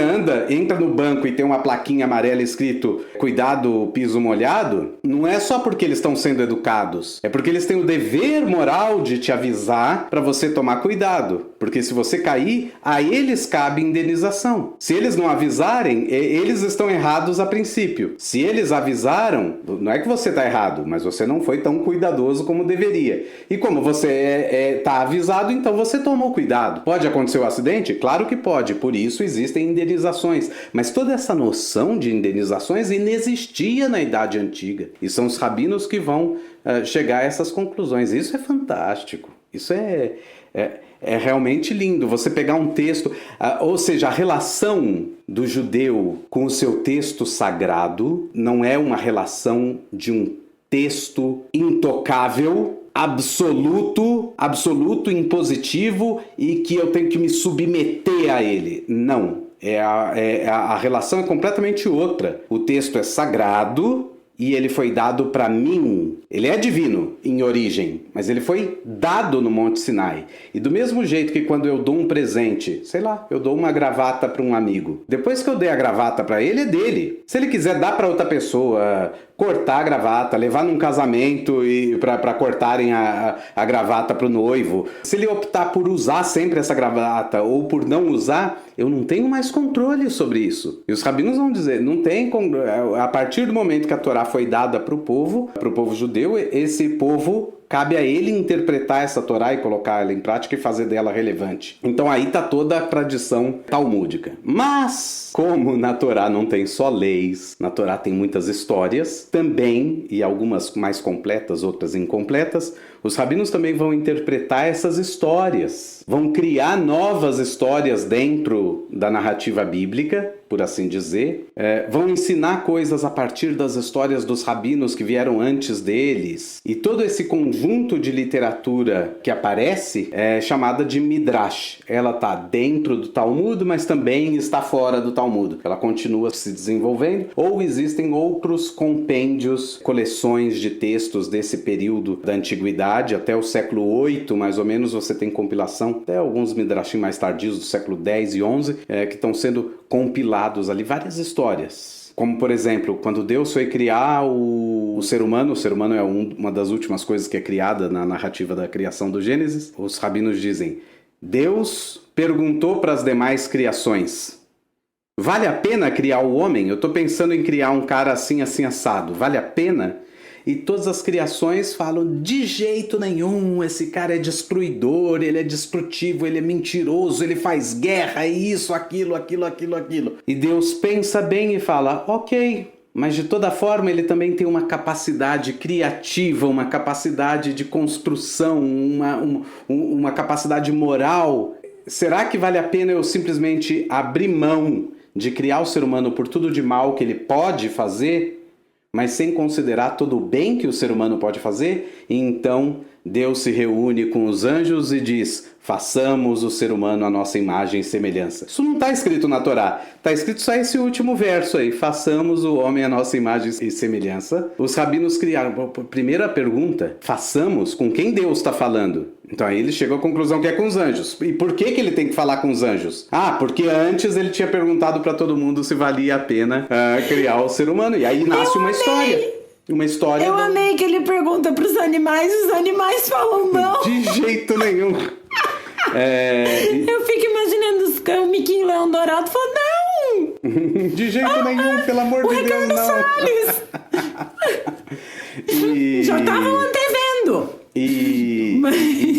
entra no banco e tem uma plaquinha amarela escrito cuidado, piso molhado, não é só porque eles estão sendo educados, é porque eles têm o dever moral de te avisar para você tomar cuidado, porque se você cair, a eles cabe indenização. Se eles não avisarem, eles estão errados a princípio. Se eles avisaram, não é que você está errado, mas você não foi tão cuidadoso como deveria. E como você está avisado, então você tomou cuidado. Pode acontecer o acidente? Claro que pode, por isso existem indenizações. Mas toda essa noção de indenizações inexistia na Idade Antiga. E são os rabinos que vão chegar a essas conclusões. Isso é fantástico. Isso é realmente lindo. Você pegar um texto, ou seja, a relação do judeu com o seu texto sagrado não é uma relação de um texto intocável, absoluto, impositivo e que eu tenho que me submeter a ele. Não. A relação é completamente outra. O texto é sagrado e ele foi dado para mim. Ele é divino em origem, mas ele foi dado no Monte Sinai. E do mesmo jeito que quando eu dou um presente, sei lá, eu dou uma gravata para um amigo. Depois que eu dei a gravata para ele, é dele. Se ele quiser dar para outra pessoa, cortar a gravata, levar num casamento e para cortarem a gravata para o noivo. Se ele optar por usar sempre essa gravata ou por não usar, eu não tenho mais controle sobre isso. E os rabinos vão dizer, não tem, a partir do momento que a Torá foi dada para o povo judeu, esse povo, cabe a ele interpretar essa Torá e colocar ela em prática e fazer dela relevante. Então aí está toda a tradição talmúdica. Mas, como na Torá não tem só leis, na Torá tem muitas histórias também, e algumas mais completas, outras incompletas, os rabinos também vão interpretar essas histórias, vão criar novas histórias dentro da narrativa bíblica, por assim dizer, vão ensinar coisas a partir das histórias dos rabinos que vieram antes deles, e todo esse conjunto de literatura que aparece é chamada de Midrash. Ela está dentro do Talmud, mas também está fora do Talmud. Ela continua se desenvolvendo, ou existem outros compêndios, coleções de textos desse período da antiguidade, até o século VIII, mais ou menos, você tem compilação, até alguns Midrashim mais tardios do século X e XI, que estão sendo compilados ali, várias histórias. Como, por exemplo, quando Deus foi criar o ser humano é uma das últimas coisas que é criada na narrativa da criação do Gênesis, os rabinos dizem, Deus perguntou para as demais criações, vale a pena criar o homem? Eu estou pensando em criar um cara assim, assim, assado, vale a pena? E todas as criações falam, de jeito nenhum, esse cara é destruidor, ele é destrutivo, ele é mentiroso, ele faz guerra, isso, aquilo. E Deus pensa bem e fala, ok, mas de toda forma ele também tem uma capacidade criativa, uma capacidade de construção, uma capacidade moral. Será que vale a pena eu simplesmente abrir mão de criar o ser humano por tudo de mal que ele pode fazer, mas sem considerar todo o bem que o ser humano pode fazer? E então Deus se reúne com os anjos e diz, façamos o ser humano à nossa imagem e semelhança. Isso não está escrito na Torá, está escrito só esse último verso aí, façamos o homem à nossa imagem e semelhança. Os rabinos criaram, primeira pergunta, façamos, com quem Deus está falando? Então aí ele chegou à conclusão que é com os anjos. E por que ele tem que falar com os anjos? Porque antes ele tinha perguntado para todo mundo se valia a pena criar o ser humano. E aí nasce uma história. Uma história. Eu amei que ele pergunta para os animais falam não. De jeito nenhum. Eu fico imaginando o Miquinho Leão Dourado falando não. De jeito nenhum, pelo amor de Deus, não. Salles. Já estavam antevendo. E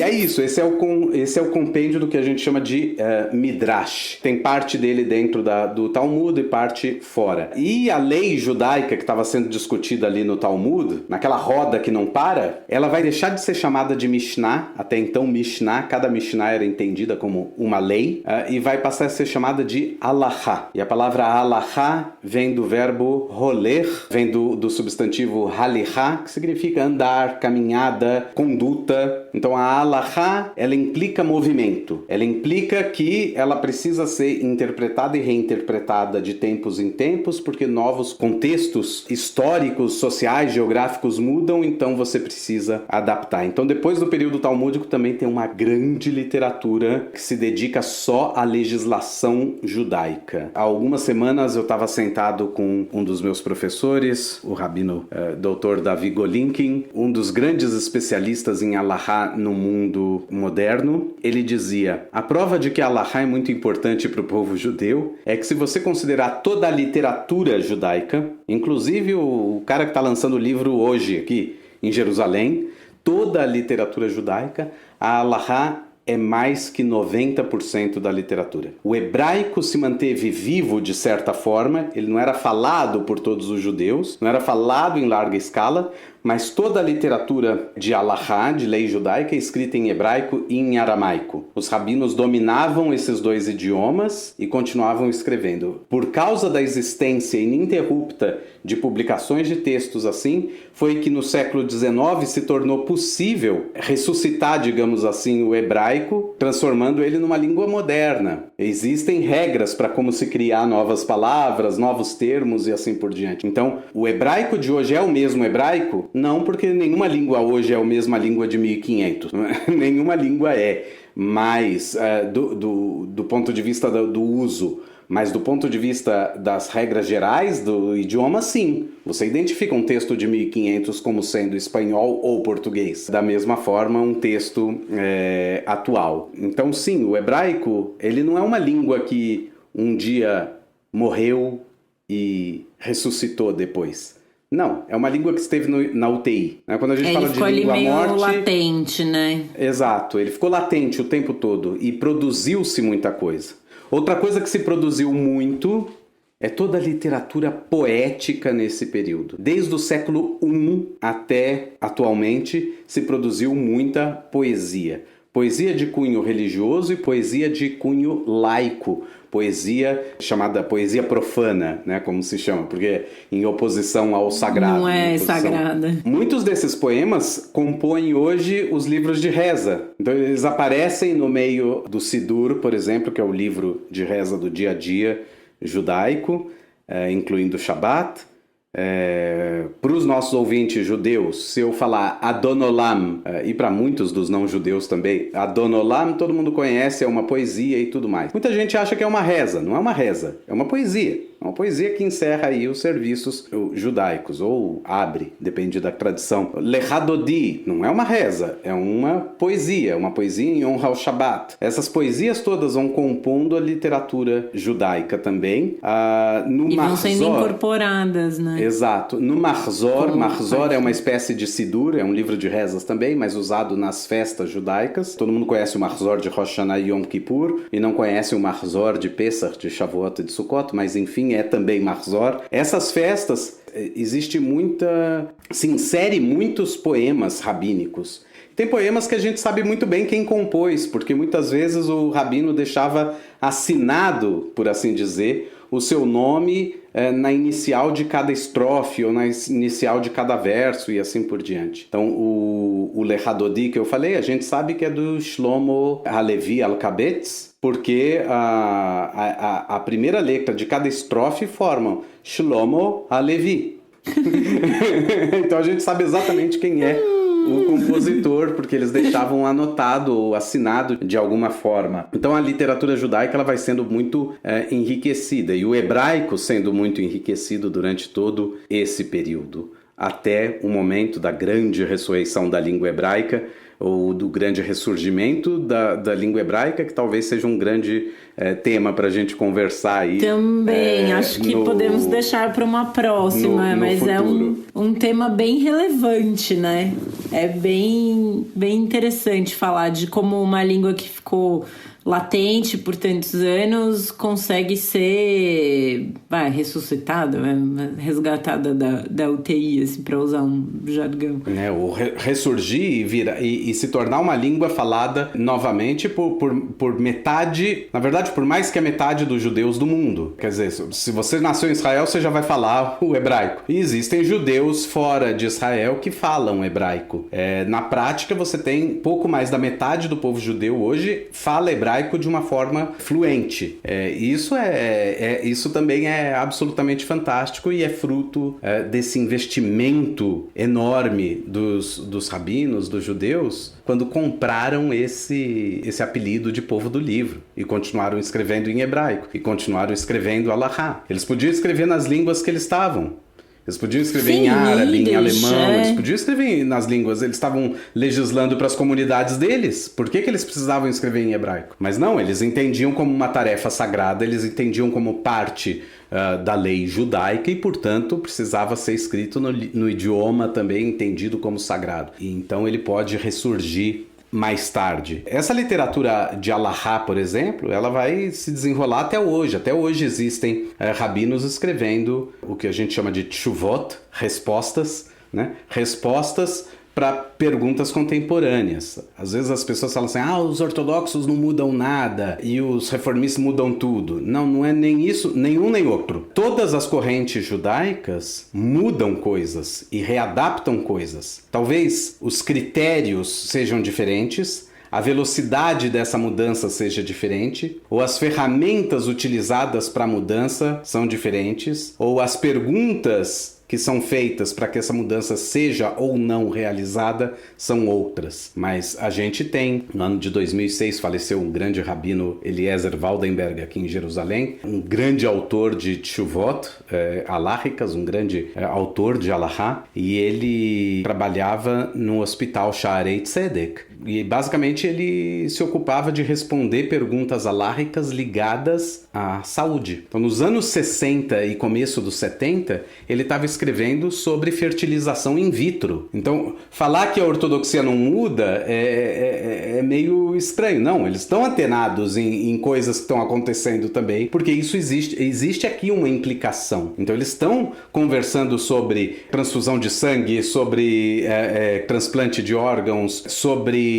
é isso, esse é o compêndio do que a gente chama de Midrash. Tem parte dele dentro do Talmud e parte fora. E a lei judaica que estava sendo discutida ali no Talmud, naquela roda que não para, ela vai deixar de ser chamada de Mishnah. Até então Mishnah, cada Mishnah era entendida como uma lei, e vai passar a ser chamada de Halachá. E a palavra Halachá vem do verbo roler, vem do substantivo halichá, que significa andar, caminhada, conduta. Então a halachá, ela implica movimento. Ela implica que ela precisa ser interpretada e reinterpretada de tempos em tempos, porque novos contextos históricos, sociais, geográficos mudam, então você precisa adaptar. Então depois do período talmúdico também tem uma grande literatura que se dedica só à legislação judaica. Há algumas semanas eu estava sentado com um dos meus professores, o rabino Dr. Davi Golinkin, um dos grandes especialistas em Halachá no mundo moderno. Ele dizia, a prova de que a Halachá é muito importante para o povo judeu é que se você considerar toda a literatura judaica, inclusive o cara que está lançando o livro hoje aqui em Jerusalém, toda a literatura judaica, a Halachá é mais que 90% da literatura. O hebraico se manteve vivo de certa forma, ele não era falado por todos os judeus, não era falado em larga escala, mas toda a literatura de Halahá, de lei judaica, é escrita em hebraico e em aramaico. Os rabinos dominavam esses dois idiomas e continuavam escrevendo. Por causa da existência ininterrupta de publicações de textos assim, foi que no século XIX se tornou possível ressuscitar, digamos assim, o hebraico, transformando ele numa língua moderna. Existem regras para como se criar novas palavras, novos termos e assim por diante. Então, o hebraico de hoje é o mesmo hebraico? Não, porque nenhuma língua hoje é a mesma língua de 1500. Nenhuma língua é. Mas, do ponto de vista do uso, mas do ponto de vista das regras gerais do idioma, sim. Você identifica um texto de 1500 como sendo espanhol ou português. Da mesma forma, um texto atual. Então, sim, o hebraico, ele não é uma língua que um dia morreu e ressuscitou depois. Não, é uma língua que esteve na UTI. Né? Quando a gente fala de língua morte... Ele ficou ali meio latente, né? Exato, ele ficou latente o tempo todo e produziu-se muita coisa. Outra coisa que se produziu muito é toda a literatura poética nesse período. Desde o século I até atualmente se produziu muita poesia. Poesia de cunho religioso e poesia de cunho laico. Poesia chamada poesia profana, né, como se chama, porque em oposição ao sagrado. Não é sagrada. Muitos desses poemas compõem hoje os livros de reza. Então eles aparecem no meio do Sidur, por exemplo, que é o livro de reza do dia a dia judaico, incluindo o Shabat. Para os nossos ouvintes judeus, se eu falar Adonolam, e para muitos dos não judeus também, Adonolam todo mundo conhece, é uma poesia e tudo mais. Muita gente acha que é uma reza, não é uma reza, é uma poesia. É uma poesia que encerra aí os serviços judaicos, ou abre, depende da tradição. Lechadodi não é uma reza, é uma poesia em honra ao Shabat. Essas poesias todas vão compondo a literatura judaica também. E vão sendo incorporadas, né? Exato. No Mahzor é uma espécie de Sidur, é um livro de rezas também, mas usado nas festas judaicas. Todo mundo conhece o Mahzor de Rosh Hashanah e Yom Kippur, e não conhece o Mahzor de Pesach, de Shavuot e de Sukkot, mas enfim, é também Mahzor. Essas festas, se insere muitos poemas rabínicos. Tem poemas que a gente sabe muito bem quem compôs, porque muitas vezes o rabino deixava assinado, por assim dizer, o seu nome na inicial de cada estrofe ou na inicial de cada verso e assim por diante. Então o Lechadodi que eu falei, a gente sabe que é do Shlomo Halevi Alkabetz, porque a primeira letra de cada estrofe forma Shlomo Halevi. Então a gente sabe exatamente quem é o compositor, porque eles deixavam anotado ou assinado de alguma forma. Então a literatura judaica ela vai sendo muito enriquecida, e o hebraico sendo muito enriquecido durante todo esse período, até o momento da grande ressurreição da língua hebraica, ou do grande ressurgimento da língua hebraica, que talvez seja um grande tema para a gente conversar aí. Também, acho que podemos deixar para uma próxima, mas futuro. É um tema bem relevante, né? É bem interessante falar de como uma língua que ficou latente por tantos anos consegue ser ressuscitada, resgatada da UTI, assim, para usar um jargão. O ressurgir e se tornar uma língua falada novamente por metade, na verdade, por mais que a metade dos judeus do mundo. Quer dizer, se você nasceu em Israel, você já vai falar o hebraico. E existem judeus fora de Israel que falam hebraico. Na prática, você tem pouco mais da metade do povo judeu hoje fala hebraico de uma forma fluente. Isso também é absolutamente fantástico e é fruto desse investimento enorme dos rabinos, dos judeus, quando compraram esse apelido de povo do livro e continuaram escrevendo em hebraico e continuaram escrevendo Halahá. Eles podiam escrever nas línguas que eles estavam. Eles podiam escrever em árabe, em alemão, eles podiam escrever nas línguas, eles estavam legislando para as comunidades deles. Por que eles precisavam escrever em hebraico? Mas não, eles entendiam como uma tarefa sagrada, eles entendiam como parte da lei judaica e, portanto, precisava ser escrito no idioma também entendido como sagrado. E então ele pode ressurgir mais tarde. Essa literatura de Halahá, por exemplo, ela vai se desenrolar até hoje. Até hoje existem rabinos escrevendo o que a gente chama de tshuvot, respostas, né? Respostas para perguntas contemporâneas. Às vezes as pessoas falam assim, os ortodoxos não mudam nada e os reformistas mudam tudo. Não, não é nem isso, nenhum nem outro. Todas as correntes judaicas mudam coisas e readaptam coisas. Talvez os critérios sejam diferentes, a velocidade dessa mudança seja diferente, ou as ferramentas utilizadas para a mudança são diferentes, ou as perguntas que são feitas para que essa mudança seja ou não realizada são outras. Mas a gente tem, no ano de 2006 faleceu um grande rabino, Eliezer Waldenberg, aqui em Jerusalém, um grande autor de tshuvot alahicas, um grande autor de alahá, e ele trabalhava no hospital Shaarei Tzedek. E basicamente ele se ocupava de responder perguntas alahicas ligadas à saúde. Então nos anos 60 e começo dos 70, ele estava escrevendo sobre fertilização in vitro. Então falar que a ortodoxia não muda é meio estranho. Não, eles estão antenados em coisas que estão acontecendo também, porque isso existe aqui uma implicação. Então eles estão conversando sobre transfusão de sangue, sobre transplante de órgãos, sobre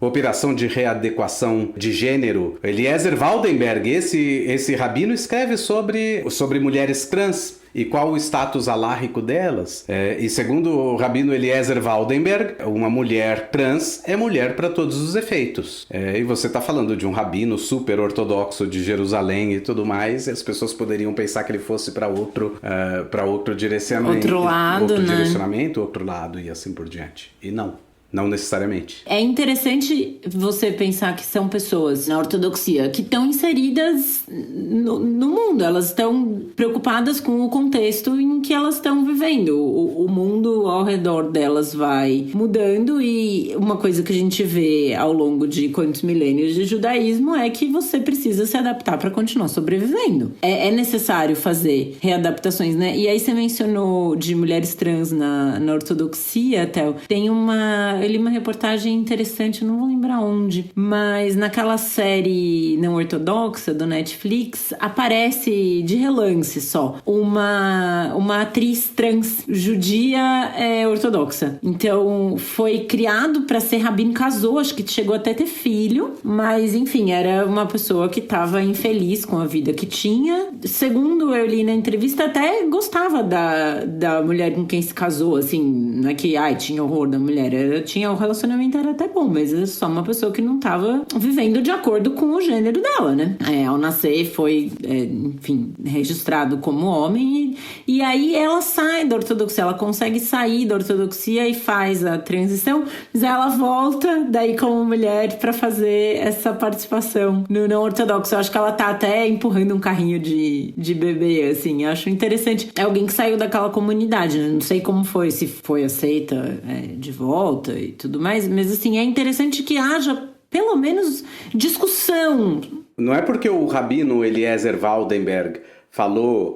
operação de readequação de gênero. Eliezer Waldenberg, esse rabino, escreve sobre mulheres trans e qual o status aláhico delas. E segundo o rabino Eliezer Waldenberg, uma mulher trans é mulher para todos os efeitos. E você está falando de um rabino super ortodoxo de Jerusalém e tudo mais, e as pessoas poderiam pensar que ele fosse para outro direcionamento. Outro lado, né? Direcionamento, outro lado e assim por diante. E não necessariamente. É interessante você pensar que são pessoas na ortodoxia que estão inseridas no mundo. Elas estão preocupadas com o contexto em que elas estão vivendo. O mundo ao redor delas vai mudando, e uma coisa que a gente vê ao longo de quantos milênios de judaísmo é que você precisa se adaptar para continuar sobrevivendo. É necessário fazer readaptações, né? E aí você mencionou de mulheres trans na ortodoxia, Théo. Tem uma reportagem interessante, não vou lembrar onde, mas naquela série não ortodoxa do Netflix, aparece de relance só uma atriz trans judia ortodoxa. Então foi criado para ser rabino, casou, acho que chegou até ter filho, mas enfim, era uma pessoa que estava infeliz com a vida que tinha. Segundo eu li na entrevista, até gostava da mulher com quem se casou, assim, não é que tinha horror da mulher, o relacionamento era até bom, mas é só uma pessoa que não estava vivendo de acordo com o gênero dela, né? Ao nascer foi, enfim, registrado como homem, e aí ela sai da ortodoxia, ela consegue sair da ortodoxia e faz a transição, mas ela volta daí como mulher para fazer essa participação no não ortodoxo. Eu acho que ela tá até empurrando um carrinho de bebê, assim. Eu acho interessante. É alguém que saiu daquela comunidade, né? Não sei como foi, se foi aceita de volta e tudo mais, mas assim, é interessante que haja pelo menos discussão. Não é porque o rabino Eliezer Waldenberg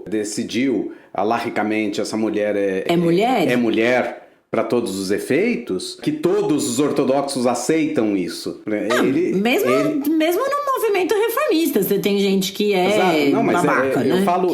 decidiu alahicamente essa mulher é mulher para todos os efeitos, que todos os ortodoxos aceitam isso. Mesmo no movimento reformista, você tem gente que babaca, né? Eu falo,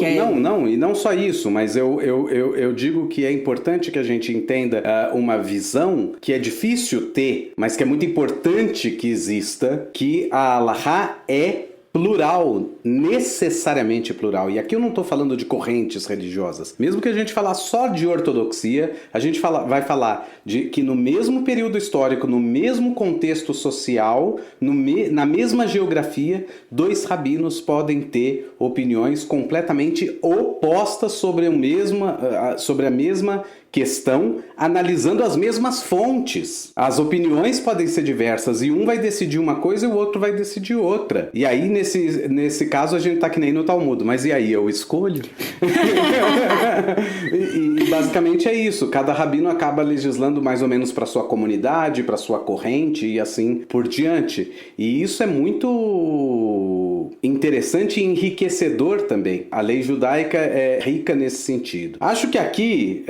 e não só isso, mas eu digo que é importante que a gente entenda uma visão que é difícil ter, mas que é muito importante que exista, que a alahá é plural, necessariamente plural. E aqui eu não estou falando de correntes religiosas. Mesmo que a gente falar só de ortodoxia, a gente vai falar de que no mesmo período histórico, no mesmo contexto social, na mesma geografia, dois rabinos podem ter opiniões completamente opostas sobre a mesma questão, analisando as mesmas fontes. As opiniões podem ser diversas e um vai decidir uma coisa e o outro vai decidir outra. E aí, nesse caso, a gente tá que nem no Talmud. Mas e aí, eu escolho? e basicamente é isso. Cada rabino acaba legislando mais ou menos para sua comunidade, para sua corrente e assim por diante. E isso é muito interessante e enriquecedor também. A lei judaica é rica nesse sentido. Acho que aqui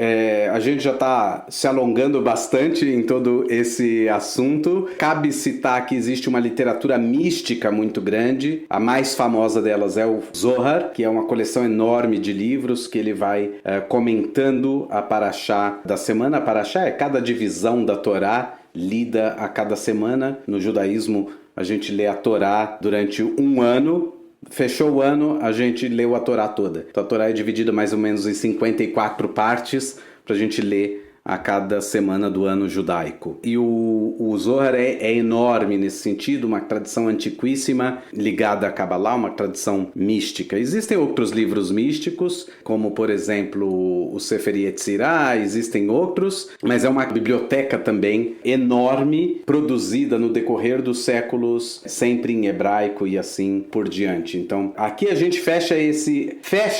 a gente já está se alongando bastante em todo esse assunto. Cabe citar que existe uma literatura mística muito grande. A mais famosa delas é o Zohar, que é uma coleção enorme de livros que ele vai comentando a Parashá da semana. A Parashá é cada divisão da Torá lida a cada semana. No judaísmo, a gente lê a Torá durante um ano. Fechou o ano, a gente leu a Torá toda. Então a Torá é dividida mais ou menos em 54 partes para a gente ler a cada semana do ano judaico. E o Zohar é enorme nesse sentido, uma tradição antiquíssima ligada a Kabbalah, uma tradição mística. Existem outros livros místicos, como por exemplo o Sefer Yetzirah, existem outros, mas é uma biblioteca também enorme, produzida no decorrer dos séculos, sempre em hebraico e assim por diante. Então aqui a gente fecha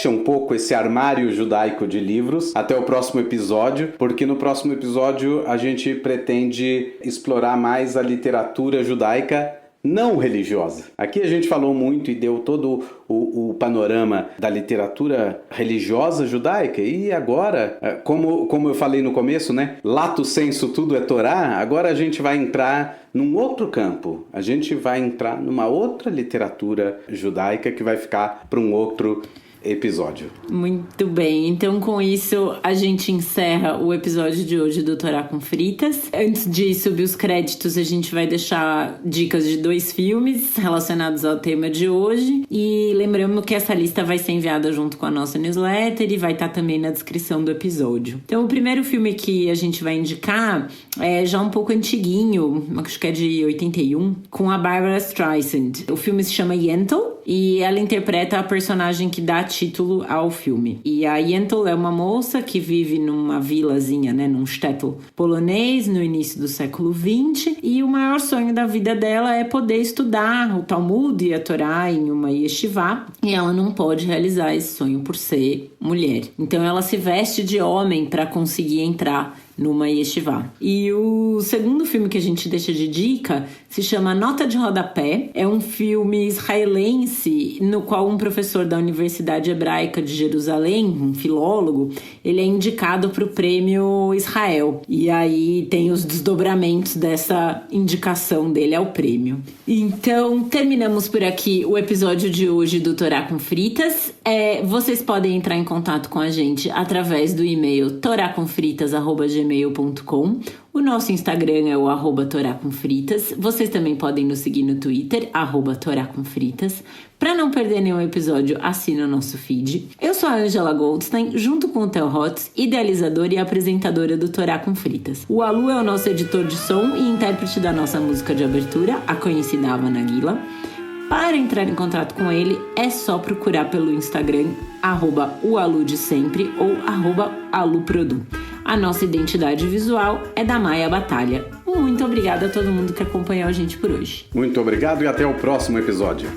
um pouco esse armário judaico de livros até o próximo episódio, porque no próximo episódio a gente pretende explorar mais a literatura judaica não religiosa. Aqui a gente falou muito e deu todo o panorama da literatura religiosa judaica, e agora, como eu falei no começo, né? Lato sensu tudo é Torá. Agora a gente vai entrar num outro campo. A gente vai entrar numa outra literatura judaica que vai ficar para um outro episódio. Muito bem, então com isso a gente encerra o episódio de hoje do Torá com Fritas. Antes de subir os créditos, a gente vai deixar dicas de 2 filmes relacionados ao tema de hoje, e lembramos que essa lista vai ser enviada junto com a nossa newsletter e vai estar também na descrição do episódio. Então o primeiro filme que a gente vai indicar é já um pouco antiguinho, acho que é de 81, com a Barbara Streisand. O filme se chama Yentl e ela interpreta a personagem que dá título ao filme. E a Yentl é uma moça que vive numa vilazinha, né, num shtetl polonês no início do século XX, e o maior sonho da vida dela é poder estudar o Talmud e a Torá em uma yeshiva, e ela não pode realizar esse sonho por ser mulher. Então ela se veste de homem para conseguir entrar numa yeshiva. E o segundo filme que a gente deixa de dica se chama Nota de Rodapé. É um filme israelense no qual um professor da Universidade Hebraica de Jerusalém, um filólogo, ele é indicado para o prêmio Israel. E aí tem os desdobramentos dessa indicação dele ao prêmio. Então, terminamos por aqui o episódio de hoje do Torá com Fritas. Vocês podem entrar em contato com a gente através do e-mail toracomfritas@gmail.com. O nosso Instagram é o @toracomfritas. Vocês também podem nos seguir no Twitter, @toracomfritas. Para não perder nenhum episódio, assina o nosso feed. Eu sou a Angela Goldstein, junto com o Theo Hotz, idealizadora e apresentadora do Torá com Fritas. O Alu é o nosso editor de som e intérprete da nossa música de abertura, a conhecida Havana Gila. Para entrar em contato com ele, é só procurar pelo Instagram, @oaludesempre ou @aluprodu. A nossa identidade visual é da Maia Batalha. Muito obrigada a todo mundo que acompanhou a gente por hoje. Muito obrigado e até o próximo episódio.